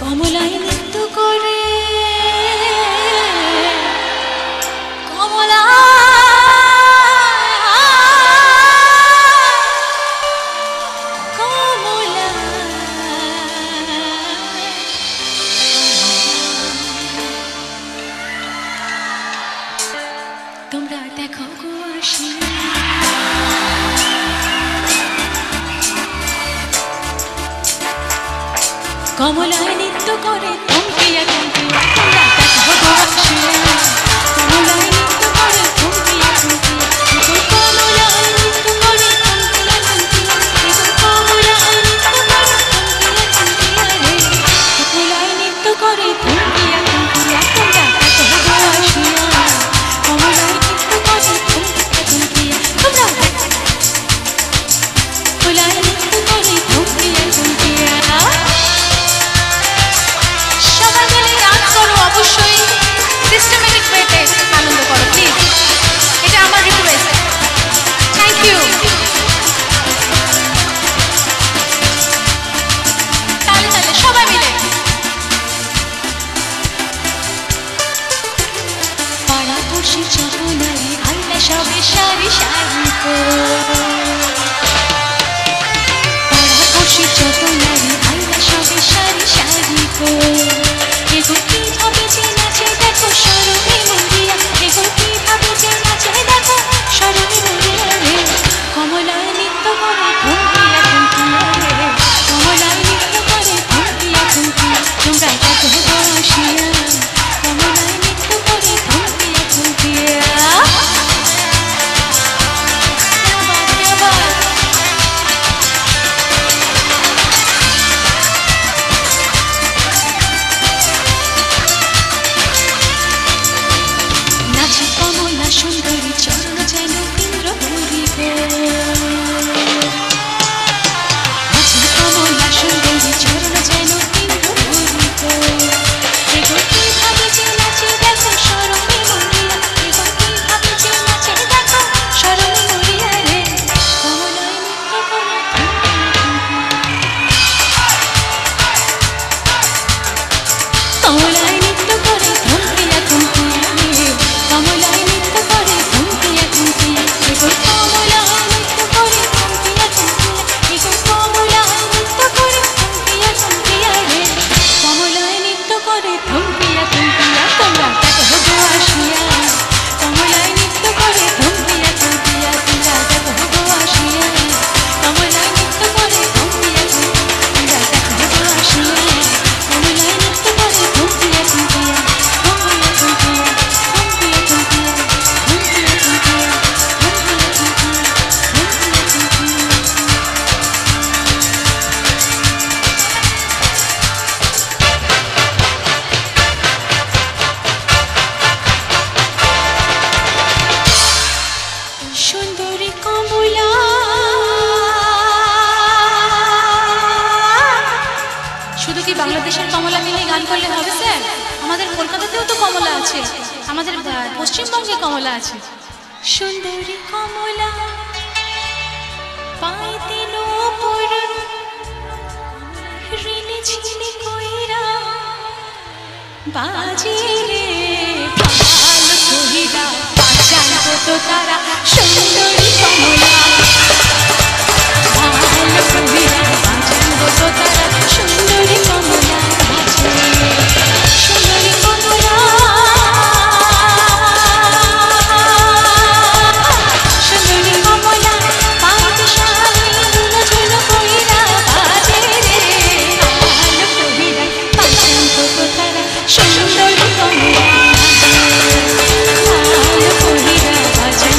কমলায় নৃত্য করে থমকিয়া থমকিয়া তোমরা দেখো গো আসিয়া কমলায় নৃত্য করে থমকিয়া থমকিয়া কমলায় নৃত্য করে থমকিয়া থমকিয়া কমলায় নৃত্য করে থমকিয়া থমকিয়া কমলায় নৃত্য করে থমকিয়া থমকিয়া তোমরা দেখো গো আসিয়া কমলায় নৃত্য করে থমকিয়া থমকিয়া তোমরা কমলায় নৃত্য করে থমকিয়া থমকিয়া সবাই মিলে খুশি চপনারে আইলা সবে সারি সারি পাড়া খুশি চপনারে আইলা সবে সারি সারি এগো কিভাবে যে নাচে দেখো সরণে মরিয়া এগো কিভাবে যে নাচে দেখো সরণে মরিয়া রে কমলায় নৃত্য করে ঘুমকিয়া ঘুমকিয়া রে কমলায় নৃত্য করে ঘুমকিয়া ঘুমকিয়া তোমরা দেখো বসিয়া কমলায় নৃত্য করে ঘুমকিয়া ঘুমকিয়া নাচে কমলা সুন্দরী চরণ যেন ইন্দ্র হরিবে নাচে কমলা সুন্দরী চরণ যেন ইন্দ্র হরিবে এগো কিভাবে যে নাচে দেখো সরণে মরিয়া এগো কিভাবে যে নাচে দেখো সরণে মরিয়া রে কমলায় নৃত্য করে কমলায় নৃত্য করে ঘুমকিয়া ঘুমকিয়া রে কমলায় নৃত্য করে ঘুমকিয়া ঘুমকিয়া এগো কমলায় নৃত্য করে ঘুমকিয়া ঘুমকিয়া এগো কমলায় নৃত্য করে ঘুমকিয়া ঘুমকিয়া রে কমলায় নৃত্য করে ঘুমকিয়া ঘুমকিয়া তোমরা দেখো গো আসিয়া কমলায় নৃত্য করে ঘুমকিয়া ঘুমকিয়া তোমরা দেখো গো আসিয়া কমলায় নৃত্য করে ঘুমকিয়া ঘুমকিয়া তোমরা দেখো গো আসিয়া কমলায় নৃত্য করে ঘুমকিয়া ঘুমকিয়া ঘুমকিয়া ঘুমকিয়া ঘুমকিয়া ঘুমকিয়া ঘুমকিয়া সুন্দরী কমলা শুধু কি বাংলাদেশের কমলা মিলে গান করলে হবে স্যার আমাদের কলকাতাতেও তো কমলা আছে আমাদের পশ্চিমবঙ্গে কমলা আছে সুন্দরী কমলা পাইতে নূপুর রিনি ঝিনি কইরা বাজে রে ভালো কইরা বাজান তো তারা সুন্দরী কমলা ভালো কইরা বাজান তো তারা সুন্দরী কমলা বাজে সুন্দরী কমলা সুন্দরী কমলা পাইতে শাড়ি ঝুল কইরা বাজে রে ভালো কইরা বাজান তো তারা সুন্দরী কমলা ভালো কইরা বাজান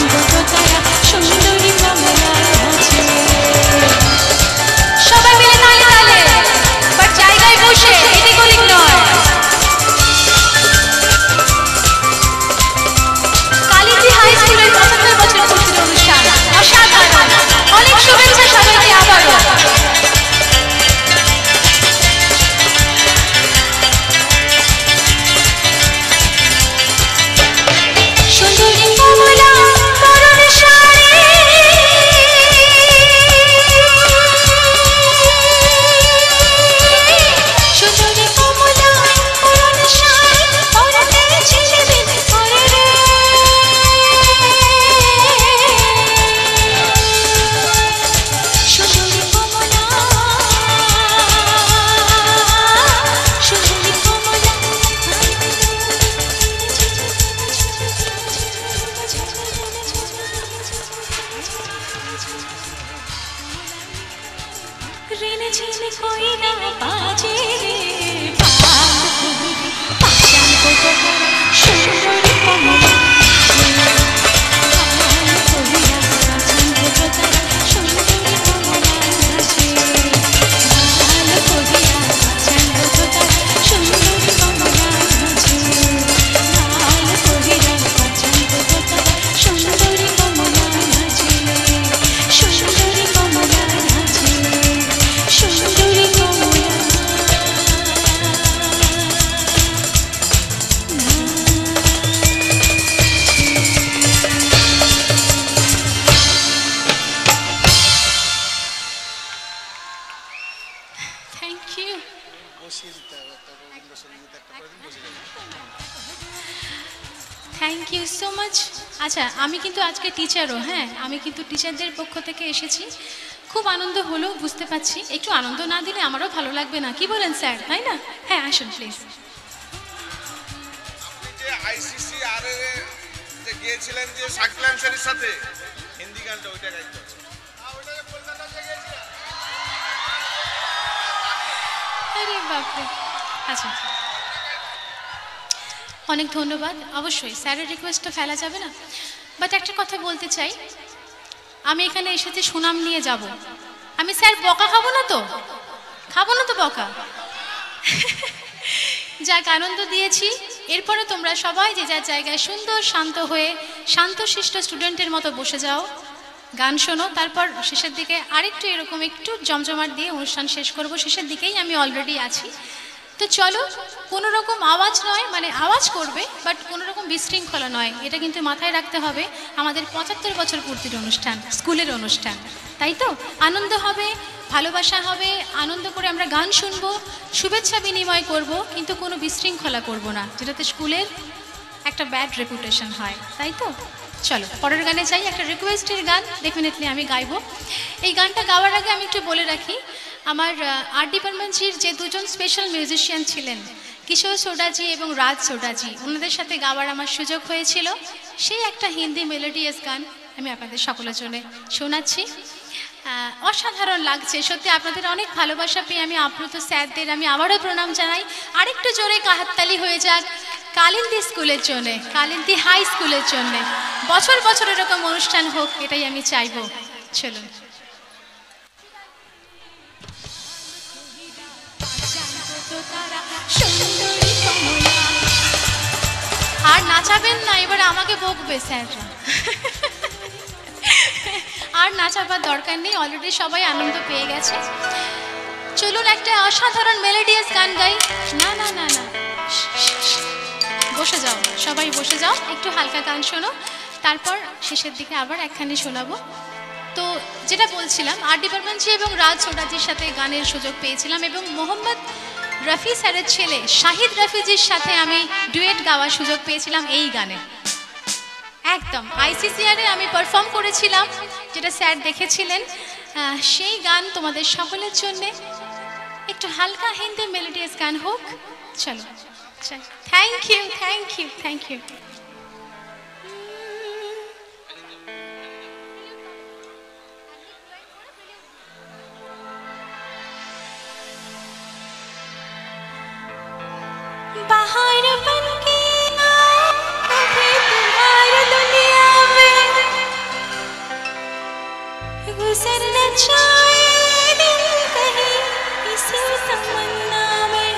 থ্যাংক ইউ সো মাচ। আচ্ছা, আমি কিন্তু আজকে টিচারও, হ্যাঁ, আমি কিন্তু টিচারদের পক্ষ থেকে এসেছি। খুব আনন্দ হলো, বুঝতে পারছি। একটু আনন্দ না দিলে আমারও ভালো লাগবে না, কি বলেন স্যার, তাই না? হ্যাঁ, আসুন প্লিজ। আপনি যে ICCR যে গিয়েছিলেন যে শাকিল আনসারীর সাথে হিন্দি গানটা, ওইটা গাইতে আরে বাপরে। আচ্ছা, অনেক ধন্যবাদ। অবশ্যই স্যারের রিকোয়েস্ট তো ফেলা যাবে না। বাট একটা কথা বলতে চাই, আমি এখানে এসেছি সুনাম নিয়ে যাব। আমি স্যার বকা খাবো না তো, খাবো না তো বকা। যাক, আনন্দ দিয়েছি। এরপরে তোমরা সবাই যে যার জায়গায় সুন্দর শান্ত হয়ে শান্তশিষ্ট স্টুডেন্টের মতো বসে যাও, গান শোনো। তারপর শেষের দিকে আরেকটু এরকম একটু জমজমাট দিয়ে অনুষ্ঠান শেষ করব। শেষের দিকেই আমি অলরেডি আছি। তো চলো, কোনো রকম আওয়াজ নয়, মানে আওয়াজ করবে বাট কোনো রকম বিশৃঙ্খলা নয়, এটা কিন্তু মাথায় রাখতে হবে। আমাদের 75 বছর পূর্তির অনুষ্ঠান, স্কুলের অনুষ্ঠান, তাই তো? আনন্দ হবে, ভালোবাসা হবে, আনন্দ করে আমরা গান শুনবো, শুভেচ্ছা বিনিময় করব, কিন্তু কোনো বিশৃঙ্খলা করব না, যেটাতে স্কুলের একটা ব্যাড রেপুটেশন হয়, তাই তো? চলো পরের গানে চাই, একটা রিকোয়েস্টের গান ডেফিনেটলি আমি গাইবো। এই গানটা গাওয়ার আগে আমি একটু বলে রাখি, আমার আর্ট ডিপার্টমেন্টের যে দুজন স্পেশাল মিউজিশিয়ান ছিলেন, কিশোর সোডাজি এবং রাজ সোডাজি, ওনাদের সাথে গাওয়ার আমার সুযোগ হয়েছিল। সেই একটা হিন্দি মেলোডিয়াস গান আমি আপনাদের সকলের জন্য শোনাচ্ছি। অসাধারণ লাগছে সত্যি, আপনাদের অনেক ভালোবাসা পেয়ে আমি আপ্লুত। স্যারদের আমি আবারও প্রণাম জানাই। আরেকটু জোরে হাততালি হয়ে যাক কালিন্দী স্কুলের জন্যে, কালিন্দী হাই স্কুলের জন্যে। বছর বছর এরকম অনুষ্ঠান হোক, এটাই আমি চাইবো। চলুন। আর নাচাবেন না, এবার আমাকে বকবে স্যাররা। আর নাচাবার দরকার নেই, অলরেডি সবাই আনন্দ পেয়ে গেছে। চলুন একটা অসাধারণ মেলোডিয়াস গান গাই। না না না না, বসে যাও, সবাই বসে যাও, একটু হালকা গান শোনো, তারপর শেষের দিকে আবার একখানি শোনাবো। তো যেটা বলছিলাম, আর্ট ডিপার্টমেন্টজি এবং রাজ সোডাজির সাথে গানের সুযোগ পেয়েছিলাম, এবং মোহাম্মদ রফি স্যারের ছেলে শাহিদ রফিজির সাথে আমি ডুয়েট গাওয়ার সুযোগ পেয়েছিলাম এই গানে। একদম ICCR-এ আমি পারফর্ম করেছিলাম, যেটা স্যার দেখেছিলেন। সেই গান তোমাদের সকলের জন্যে একটু হালকা হিন্দি মেলোডিয়াস গান হোক। চলো, thank you, thank you, thank you. बाहर बन के आओ कभी तुम्हारी दुनिया में, गुजर न जाए दिल कहीं इसी तमन्ना में।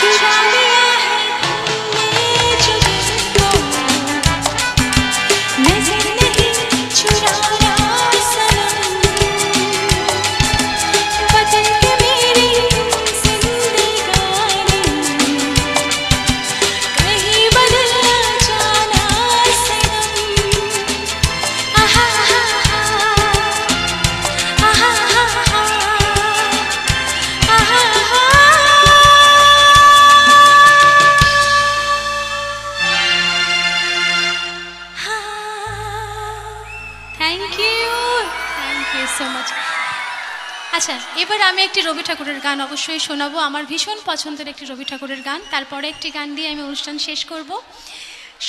चुरा लिया है तुमने जो दिल को, नजर नहीं चुराया सनम, बदल के मेरी जिंदगानी, कहीं बदल ना जाना सनम। आहा हा हा, आहा हा हा, आहा हा। Thank you so much. আচ্ছা, এবার আমি একটি রবি ঠাকুরের গান অবশ্যই শোনাবো, আমার ভীষণ পছন্দের একটি রবি ঠাকুরের গান। তারপরে একটি গান দিয়ে আমি অনুষ্ঠান শেষ করব।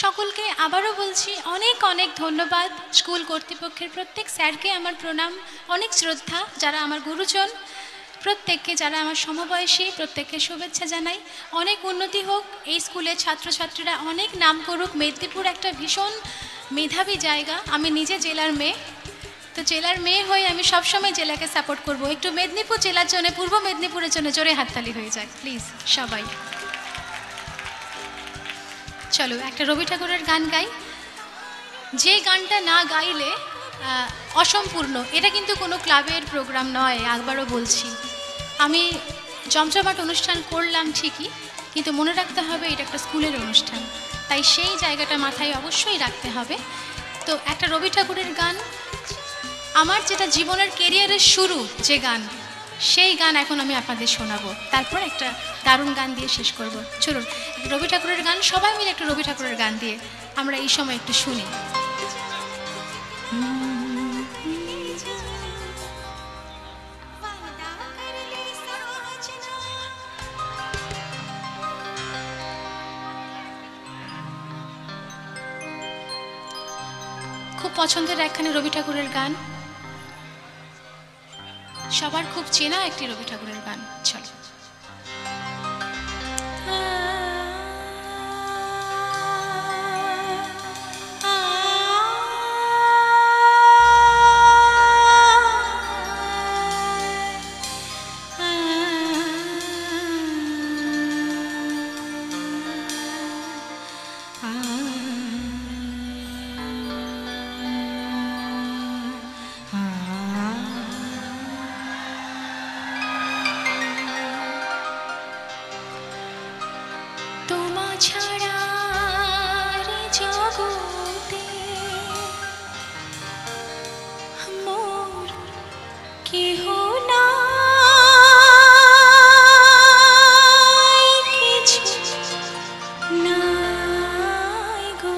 সকলকে আবারও বলছি অনেক অনেক ধন্যবাদ। স্কুল কর্তৃপক্ষের প্রত্যেক স্যারকে আমার প্রণাম, অনেক শ্রদ্ধা। যারা আমার গুরুজন প্রত্যেককে, যারা আমার সমবয়সী প্রত্যেককে শুভেচ্ছা জানাই। অনেক উন্নতি হোক এই স্কুলের ছাত্রছাত্রীরা, অনেক নাম করুক। মেদিনীপুর একটা ভীষণ মেধাবী জায়গা। আমি নিজে জেলার মেয়ে, তো জেলার মেয়ে হয়ে আমি সবসময় জেলাকে সাপোর্ট করব। একটু মেদিনীপুর জেলার জন্য, পূর্ব মেদিনীপুরের জন্য জোরে হাততালি হয়ে যায় প্লিজ সবাই। চলো একটা রবি ঠাকুরের গান গাই। যে গানটা না গাইলে অসম্পূর্ণ। এটা কিন্তু কোনো ক্লাবের প্রোগ্রাম নয়, একবারও বলছি। আমি জমজমাট অনুষ্ঠান করলাম ঠিকই, কিন্তু মনে রাখতে হবে এটা একটা স্কুলের অনুষ্ঠান, তাই সেই জায়গাটা মাথায় অবশ্যই রাখতে হবে। তো একটা রবি ঠাকুরের গান, আমার যেটা জীবনের কেরিয়ারের শুরু যে গান, সেই গান এখন আমি আপনাদের শোনাবো। তারপর একটা দারুণ গান দিয়ে শেষ করব। চলুন রবি ঠাকুরের গান, সবাই মিলে একটা রবি ঠাকুরের গান দিয়ে আমরা এই সময় একটু শুনি। খুব পছন্দের একখানি রবি ঠাকুরের গান, সবার খুব চেনা একটি রবি ঠাকুরের গান। চলো। ছাড়া রে জগতে মোর কেহ নাই, কিছু নাই গো।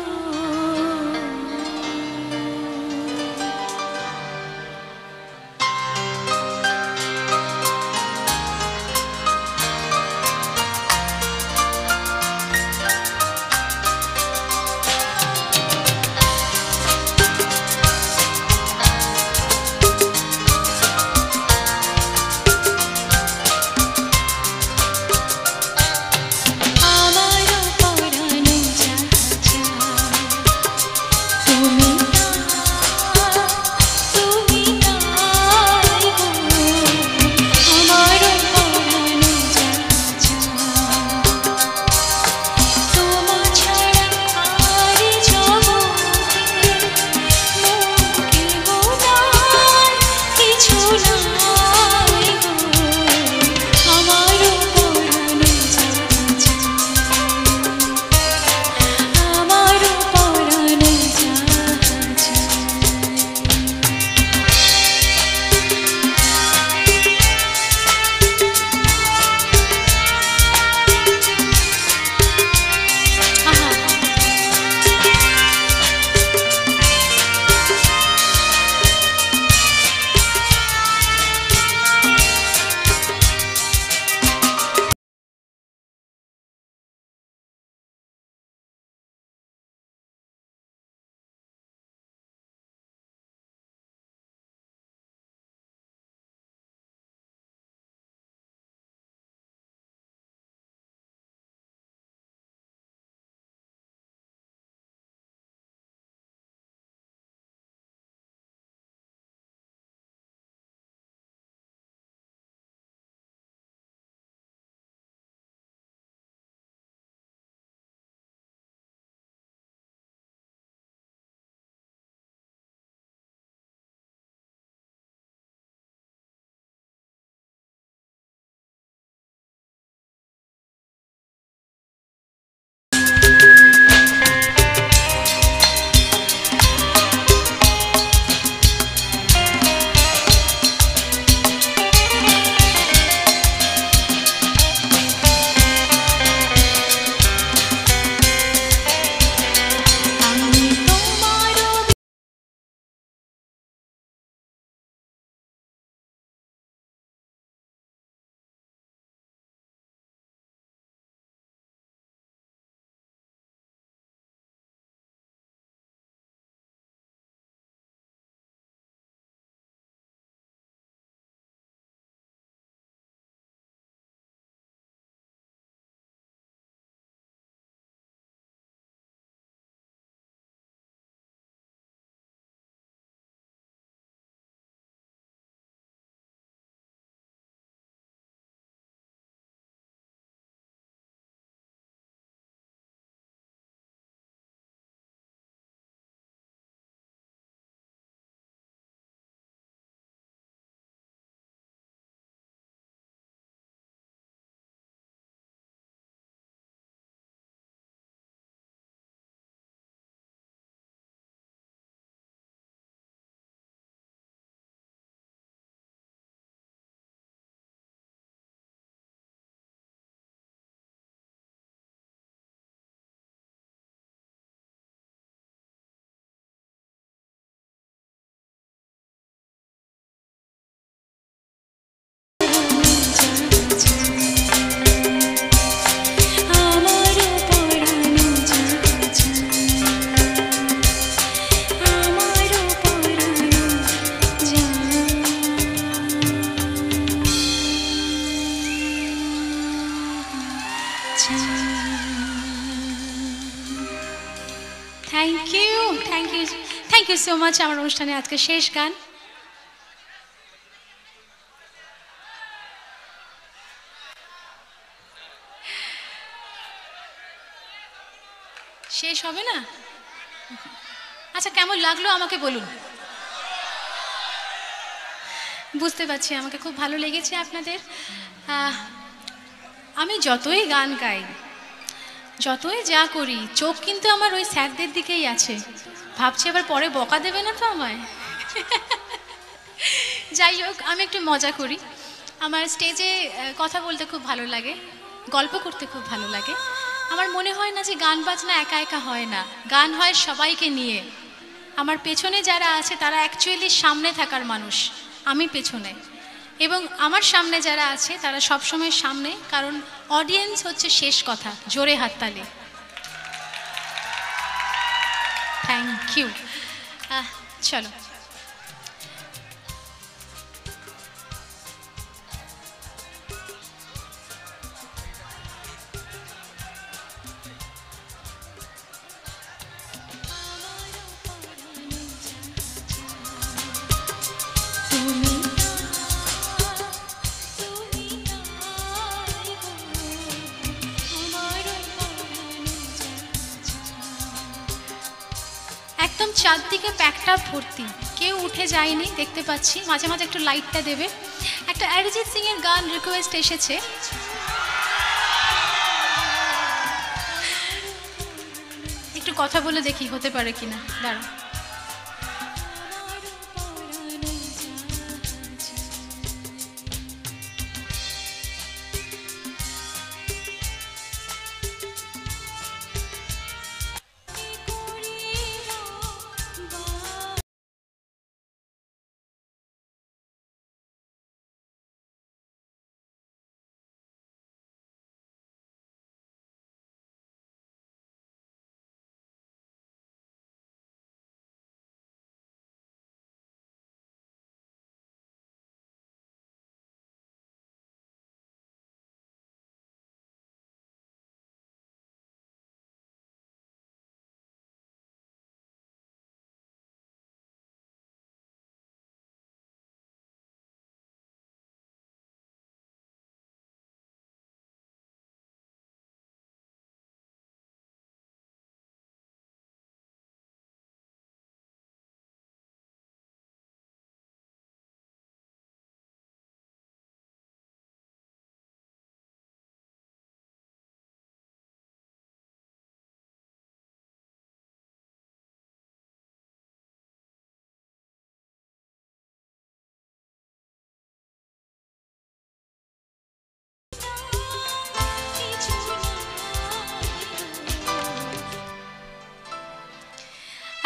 Thank you so much. আমার অনুষ্ঠানে আজকে শেষ গান। শেষ হবে না? আচ্ছা, কেমন লাগলো আমাকে বলুন। বুঝতে পারছি আমাকে খুব ভালো লেগেছে আপনাদের। আমি যতই গান গাই, যতই যা করি, চোখ কিন্তু আমার ওই স্যারদের দিকেই আছে। ভাবছি এবার পরে বকা দেবে না তো আমায়। যাই হোক, আমি একটু মজা করি। আমার স্টেজে কথা বলতে খুব ভালো লাগে, গল্প করতে খুব ভালো লাগে। আমার মনে হয় না যে গান বাজনা একা একা হয় না, গান হয় সবাইকে নিয়ে। আমার পেছনে যারা আছে তারা অ্যাকচুয়ালি সামনে থাকার মানুষ, আমি পেছনে, এবং আমার সামনে যারা আছে তারা সবসময় সামনে, কারণ অডিয়েন্স হচ্ছে শেষ কথা। জোরে হাততালি। Thank you. চলো। একদম চারদিকে প্যাকটা ভর্তি, কেউ উঠে যায়নি দেখতে পাচ্ছি। মাঝে মাঝে একটু লাইটটা দেবে। একটা অরিজিৎ সিং এর গান রিকোয়েস্ট এসেছে, একটু কথা বলে দেখি হতে পারে কিনা। দাঁড়া।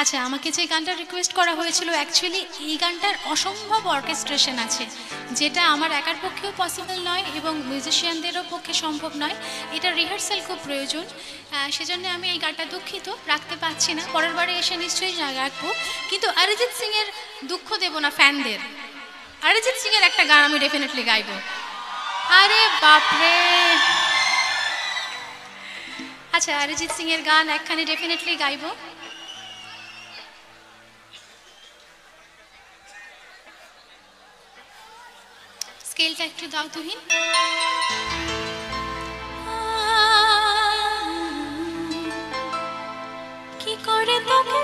আচ্ছা, আমাকে যে গানটা রিকোয়েস্ট করা হয়েছিল, অ্যাকচুয়ালি এই গানটার অসম্ভব অর্কেস্ট্রেশন আছে, যেটা আমার একার পক্ষেও পসিবল নয় এবং মিউজিশিয়ানদেরও পক্ষে সম্ভব নয়। এটা রিহার্সাল খুব প্রয়োজন, সেজন্য আমি এই গানটা দুঃখিত, রাখতে পারছি না। পরের বারে এসে নিশ্চয়ই রাখবো। কিন্তু অরিজিৎ সিংয়ের দুঃখ দেব না ফ্যানদের। অরিজিৎ সিংয়ের একটা গান আমি ডেফিনেটলি গাইবো। আরে বাপরে! আচ্ছা, অরিজিৎ সিংয়ের গান একখানে ডেফিনেটলি গাইবো। স্কেলটা একটু দাও তুহিন। কি করে তোকে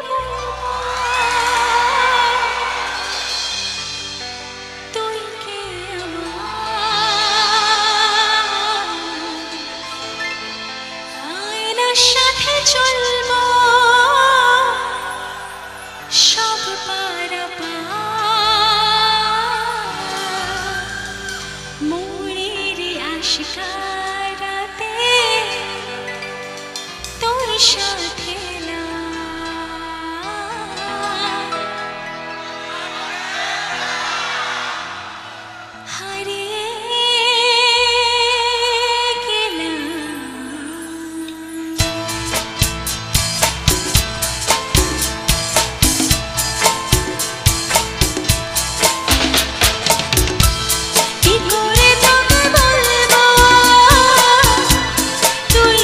তুই কে আয়নার সাথে চলব সব পারা শিকারাতে তোর সাথে হারিয়ে গেলাম। কি করে তোকে বলবো তুই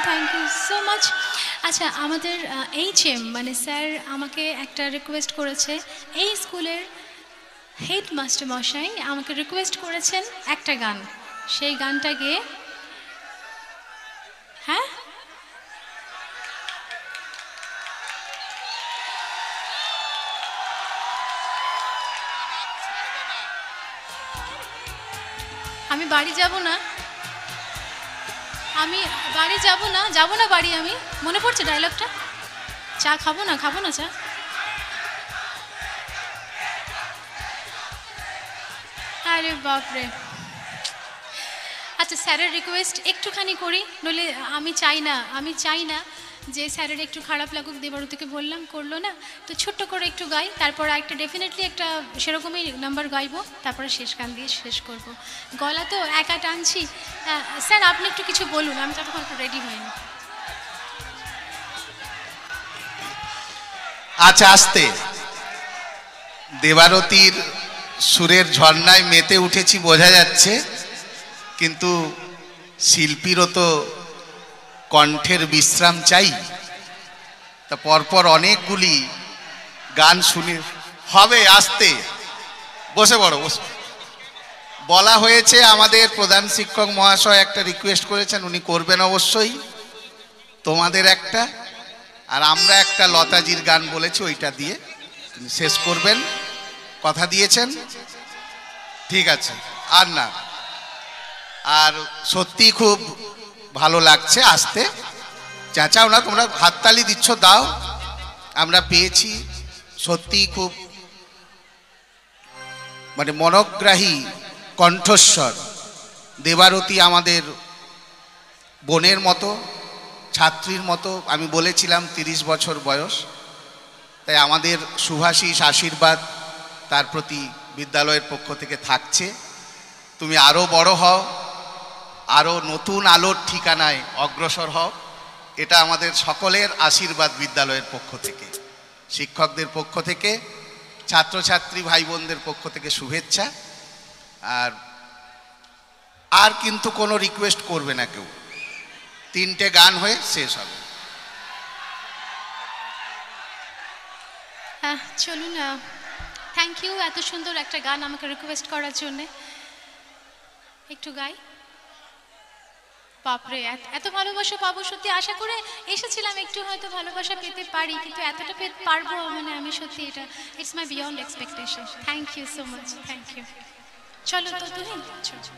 থ্যাংক ইউ সো মাচ। আচ্ছা, আমাদের এইচএম মানে স্যার আমাকে একটা রিকোয়েস্ট করেছে, এই স্কুলের হেডমাস্টার মশাই আমাকে রিকোয়েস্ট করেছেন একটা গান, সেই গানটা গেয়ে, হ্যাঁ আমি বাড়ি যাব না, আমি বাড়ি যাব না বাড়ি। আমি মনে পড়ছে ডায়লগটা, চা খাবো না চা। আরে বাপরে। আচ্ছা, স্যারের রিকোয়েস্ট একটুখানি করি, নইলে আমি চাই না যে স্যারের একটু খারাপ লাগুক। দেবারতিকে বললাম, করলো না, তো ছোট্ট করে একটু গাই, তারপর একটা ডেফিনেটলি একটা সেরকমই নাম্বার গাইবো, তারপরে শেষ গান দিয়ে শেষ করব। গলা তো একা টানছি। স্যার আপনি একটু কিছু বলুন, আমি ততক্ষণ একটু রেডি হইনি। আচ্ছা, আসতে দেবারতির সুরের ঝর্ণায় মেতে উঠেছি বোঝা যাচ্ছে, কিন্তু শিল্পীরও তো কণ্ঠের বিশ্রাম চাই। তা পরপর অনেকগুলি গান শুনে হবে। আসতে বসে পড়ো, বসে। বলা হয়েছে, আমাদের প্রধান শিক্ষক মহাশয় একটা রিকোয়েস্ট করেছেন, উনি করবেন অবশ্যই, তোমাদের একটা, আর আমরা একটা লতাজির গান বলেছি, ওইটা দিয়ে তিনি শেষ করবেন, কথা দিয়েছেন। ঠিক আছে, আর না, আর সত্যি খুব ভালো লাগছে। আসতে চেঁচাও না, তোমরা হাততালি দিচ্ছ, দাও, আমরা পেয়েছি। সত্যি খুব মানে মনোগ্রাহী কণ্ঠস্বর। দেবারতী আমাদের বোনের মতো, ছাত্রীর মতো। আমি বলেছিলাম 30 বছর বয়স, তাই আমাদের শুভাশিস আশীর্বাদ তার প্রতি বিদ্যালয়ের পক্ষ থেকে থাকছে। তুমি আরও বড় হও, আরও নতুন আলোর ঠিকানায় অগ্রসর হও, এটা আমাদের সকলের আশীর্বাদ। বিদ্যালয়ের পক্ষ থেকে, শিক্ষকদের পক্ষ থেকে, ছাত্রছাত্রী ভাই বোনদের পক্ষ থেকে শুভেচ্ছা। আর কিন্তু কোনো রিকোয়েস্ট করবে না কেউ, 3টে গান হয়ে শেষ হবে। চলুন, থ্যাংক ইউ এত সুন্দর একটা গান আমাকে রিকোয়েস্ট করার জন্যে। একটু গাই। বাপরে, এত ভালোবাসা পাবো সত্যি আশা করে এসেছিলাম, একটু হয়তো ভালোবাসা পেতে পারি, কিন্তু এতটা পেতে পারবো মানে আমি সত্যি, এটা it's my beyond expectation. Thank you so much, thank you. চলো তো তুহিন, চলো।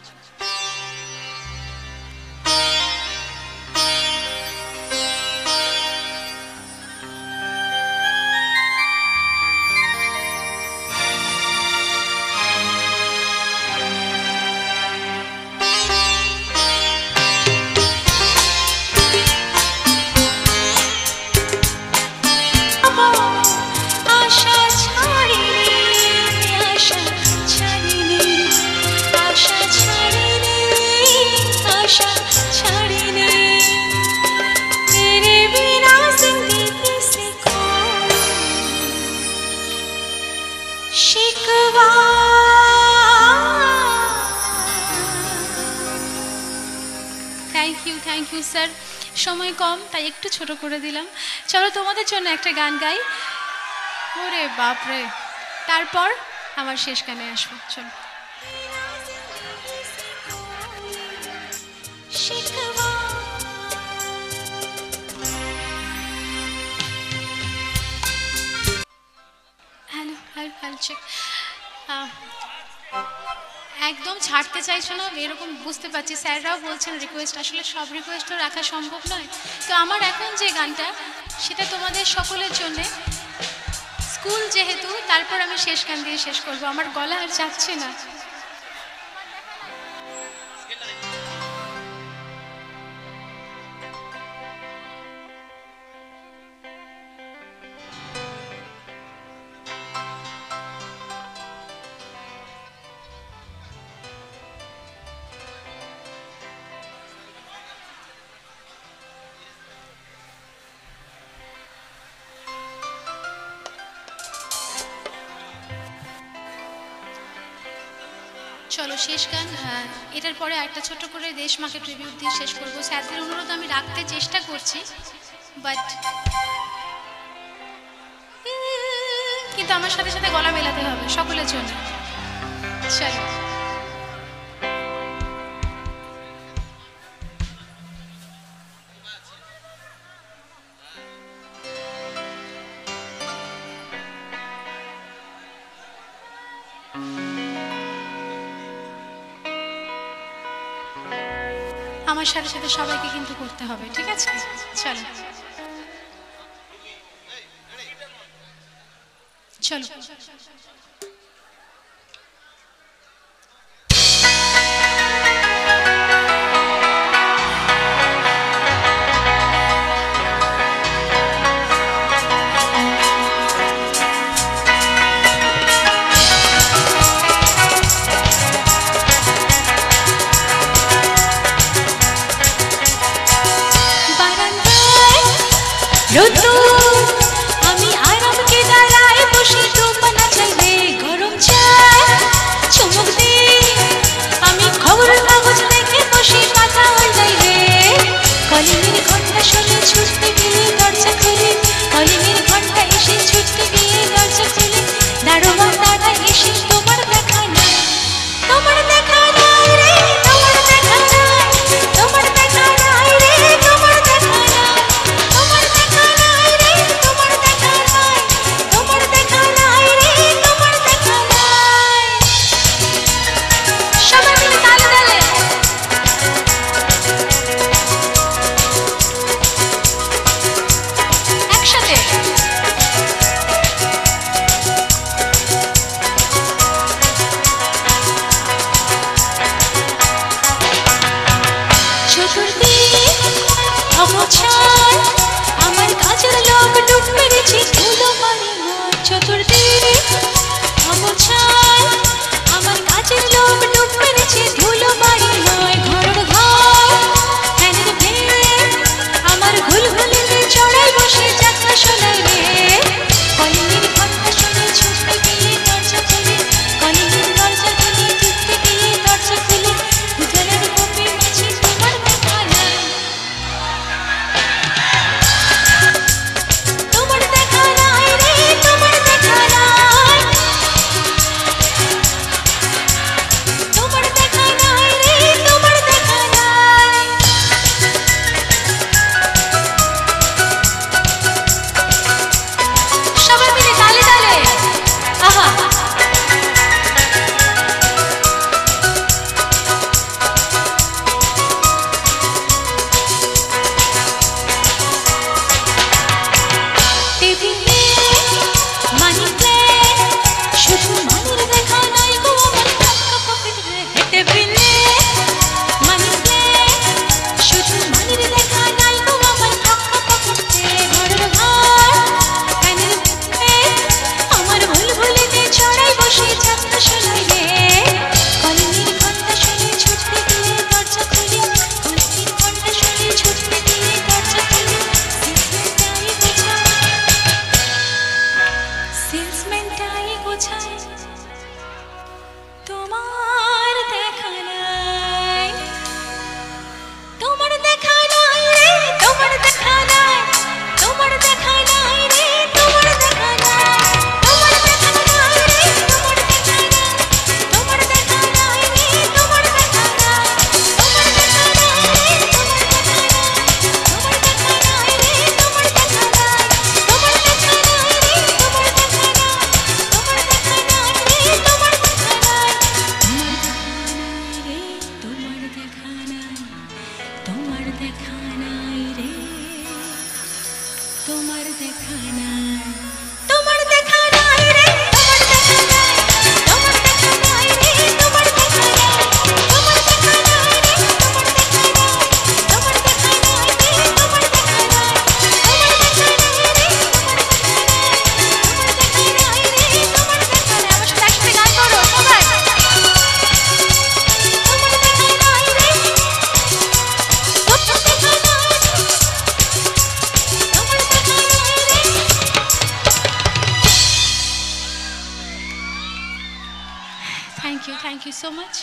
থ্যাংক ইউ স্যার, সময় কম তাই একটু ছোট করে দিলাম। চলো তোমাদের জন্য একটা গান গাই। ওরে বাপরে, তারপর আমার শেষ গানে আসবো। চলো। Hello hello hello, check. একদম ছাড়তে চাইছো না এরকম বুঝতে পারছি, স্যাররাও বলছেন রিকোয়েস্ট, আসলে সব রিকোয়েস্টও রাখা সম্ভব নয়। তো আমার এখন যে গানটা, সেটা তোমাদের সকলের জন্যে, স্কুল যেহেতু, তারপর আমি শেষ গান দিয়ে শেষ করব, আমার গলা আর যাচ্ছে না। চলো শেষ গান, এটার পরে একটা ছোট করে দেশ মাকে ট্রিবিউট দিয়ে শেষ করবো। স্যারদের অনুরোধ আমি রাখতে চেষ্টা করছি, বাট কিন্তু আমার সাথে সাথে গলা মেলাতে হবে সকলের জন্য। চলো আমার সাথে সাথে সবাইকে কিন্তু করতে হবে, ঠিক আছে? চলো চলো আমি আরামকে দাঁড়ায় বসে তোমানা চাইলে গরম চাই চুমুক দে আমি খবর কাগজ দেখে বসে কথা হলাই রে কলিংয়ের ঘন্টা শুনে ছুটতে গিয়ে দরজা খুলে কলিংয়ের ঘন্টা এসে ছুটতে গিয়ে দরজা খুলে দারোয়ান দাদা এসে তোমার দেখা নাই তোমার দেখা নাই রে তোমার দেখা নাই তোমার দেখা নাই রে তোমার দেখা নাই তোমার দেখা নাই রে তোমার দেখা নাই তোমার দেখা নাই রে তোমার দেখা নাই সবাই মিলে তালে তালে একসাথে চতুর্দিক অগোছাল আমার কাজের লোক ডুব মেরেছে ধুলো মারি নয় চতুর্দিক অগোছাল আমার কাজের লোক ডুব মেরেছে ধুলো মারি নয় ঘরের ঘর ফ্যানের ভেঙে আমার ঘুলঘুলিতে চড়াই বসে যাত্রা শোনাই রে কলিংয়ের ঘন্টা শুনে ছুটতে গিয়ে দরজা খুলে কলিংয়ের দরজা খুলে ছুটতে গিয়ে দরজা খুলে দুজনের কপি মাঝে তোমার দেখা নাই সো মাচ।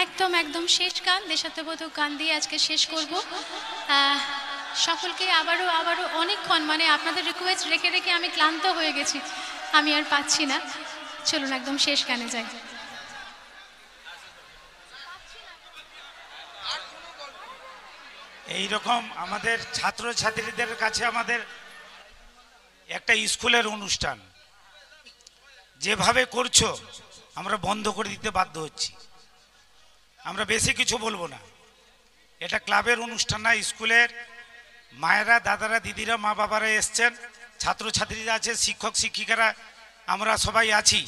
একদম একদম শেষ গান, দেশাত্মবোধক গান দিয়ে আজকে শেষ করব। সকলকে আবারও অনেকক্ষণ, মানে আপনাদের রিকোয়েস্ট রেখে রেখে আমি ক্লান্ত হয়ে গেছি, আমি আর পাচ্ছি না। চলুন একদম শেষ গানে যাই। এই রকম আমাদের ছাত্রছাত্রীদের কাছে আমাদের একটা স্কুলের অনুষ্ঠান যেভাবে করছো আমরা বন্ধ করে দিতে বাধ্য হচ্ছি। আমরা বেশি কিছু বলবো না, এটা ক্লাবের অনুষ্ঠান না, স্কুলের মায়েরা, দাদারা, দিদিরা, মা বাবারা এসছেন, ছাত্রছাত্রীরা আছে, শিক্ষক শিক্ষিকারা, আমরা সবাই আছি।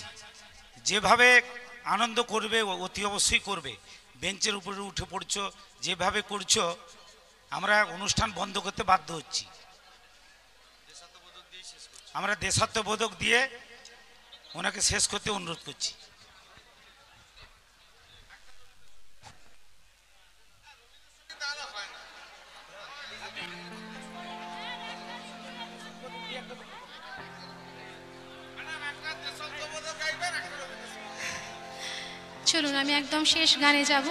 যেভাবে আনন্দ করবে অতি অবশ্যই করবে। বেঞ্চের উপরে উঠে পড়ছো, যেভাবে করছো আমরা অনুষ্ঠান বন্ধ করতে বাধ্য হচ্ছি। আমরা দেশাত্মবোধক দিয়ে ওনাকে শেষ করতে অনুরোধ করছি। চলুন আমি একদম শেষ গানে যাব।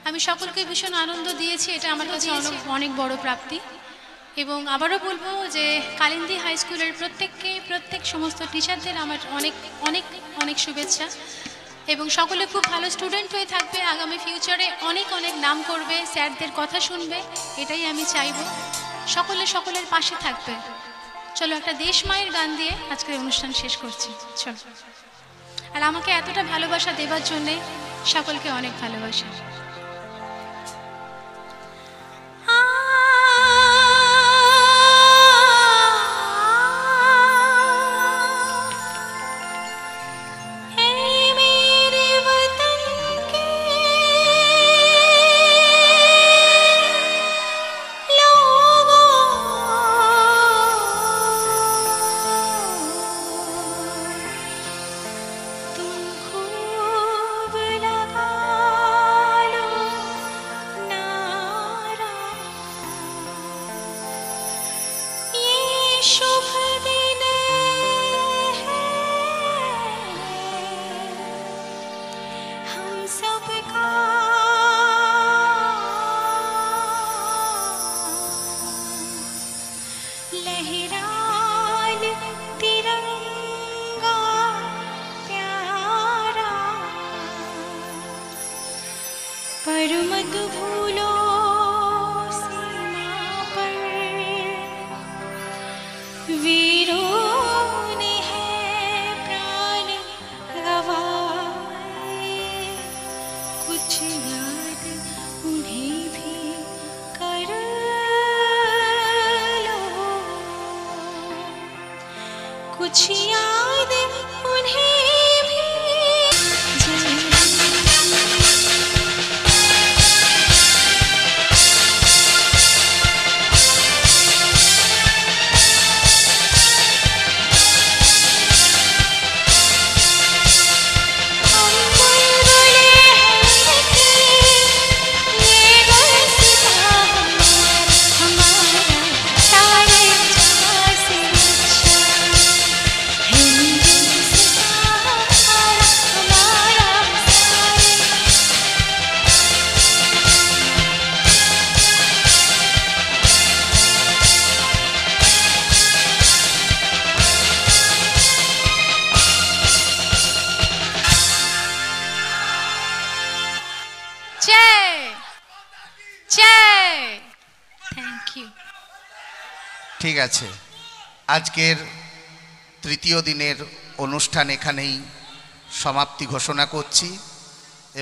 আমি সকলকে ভীষণ আনন্দ দিয়েছি, এটা আমার কাছে অনেক বড় প্রাপ্তি। এবং আবারও বলবো যে কালিন্দী হাই স্কুলের প্রত্যেক সমস্ত টিচারদের আমার অনেক অনেক অনেক শুভেচ্ছা, এবং সকলে খুব ভালো স্টুডেন্ট হয়ে থাকবে, আগামী ফিউচারে অনেক অনেক নাম করবে, স্যারদের কথা শুনবে, এটাই আমি চাইবো। সকলের পাশে থাকবে। চলো একটা দেশ মায়ের গান দিয়ে আজকের অনুষ্ঠান শেষ করছি। চলো। আর আমাকে এতটা ভালোবাসা দেবার জন্যে সকলকে অনেক ভালোবাসা। पर मत भूलो सीमा पर वीरों ने है प्राण गवाए, कुछ याद उन्हें भी कर लो, कुछ याद उन्हें भी। ঠিক আছে, আজকের তৃতীয় দিনের অনুষ্ঠান এখানেই সমাপ্তি ঘোষণা করছি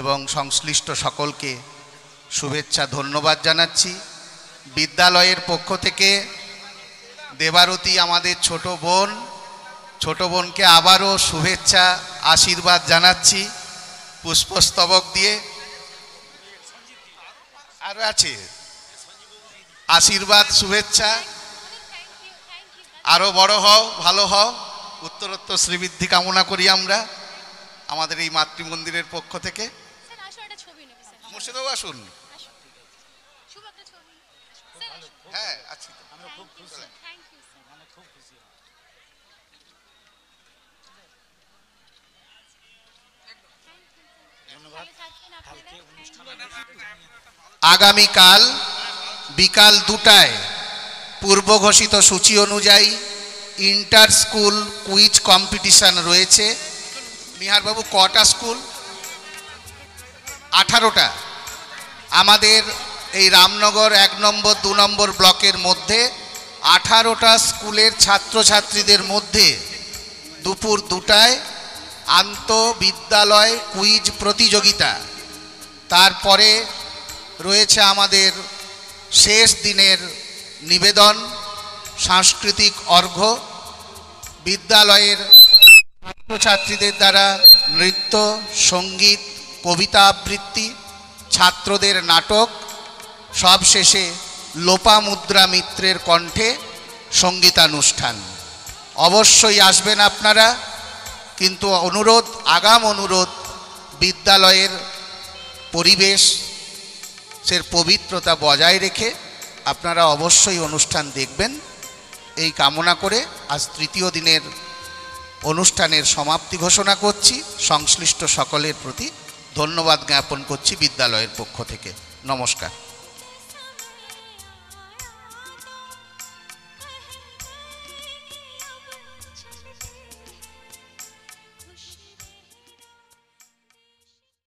এবং সংশ্লিষ্ট সকলকে শুভেচ্ছা ধন্যবাদ জানাচ্ছি। বিদ্যালয়ের পক্ষ থেকে দেবারতী আমাদের ছোট বোনকে আবারও শুভেচ্ছা আশীর্বাদ জানাচ্ছি পুষ্পস্তবক দিয়ে। আরও আছে আশীর্বাদ শুভেচ্ছা। আরও বড় হও, ভালো হও, উত্তরোত্তর শ্রীবৃদ্ধি কামনা করি আমরা আমাদের এই মাতৃমন্দিরের পক্ষ থেকে। মুর্শিদাবাবু আসুন। হ্যাঁ আছি। আগামীকাল বিকাল 2টায় পূর্ব ঘোষিত সূচি অনুযায়ী ইন্টার স্কুল কুইজ কম্পিটিশন রয়েছে। নিহারবাবু কটা স্কুল? 18টা। আমাদের এই রামনগর 1 নম্বর 2 নম্বর ব্লকের মধ্যে 18টা স্কুলের ছাত্রছাত্রীদের মধ্যে দুপুর 2টায় আন্তঃবিদ্যালয় কুইজ প্রতিযোগিতা। তারপরে রয়েছে আমাদের শেষ দিনের নিবেদন, সাংস্কৃতিক অর্ঘ্য, বিদ্যালয়ের ছাত্রছাত্রীদের দ্বারা নৃত্য, সঙ্গীত, কবিতা আবৃত্তি, ছাত্রদের নাটক, সবশেষে লোপামুদ্রা মিত্রের কণ্ঠে সঙ্গীতানুষ্ঠান। অবশ্যই আসবেন আপনারা, কিন্তু অনুরোধ, আগাম অনুরোধ, বিদ্যালয়ের পরিবেশের পবিত্রতা বজায় রেখে আপনারা অবশ্যই অনুষ্ঠান দেখবেন এই কামনা করে আজ তৃতীয় দিনের অনুষ্ঠানের সমাপ্তি ঘোষণা করছি। সংশ্লিষ্ট সকলের প্রতি ধন্যবাদ জ্ঞাপন করছি বিদ্যালয়ের পক্ষ থেকে। নমস্কার।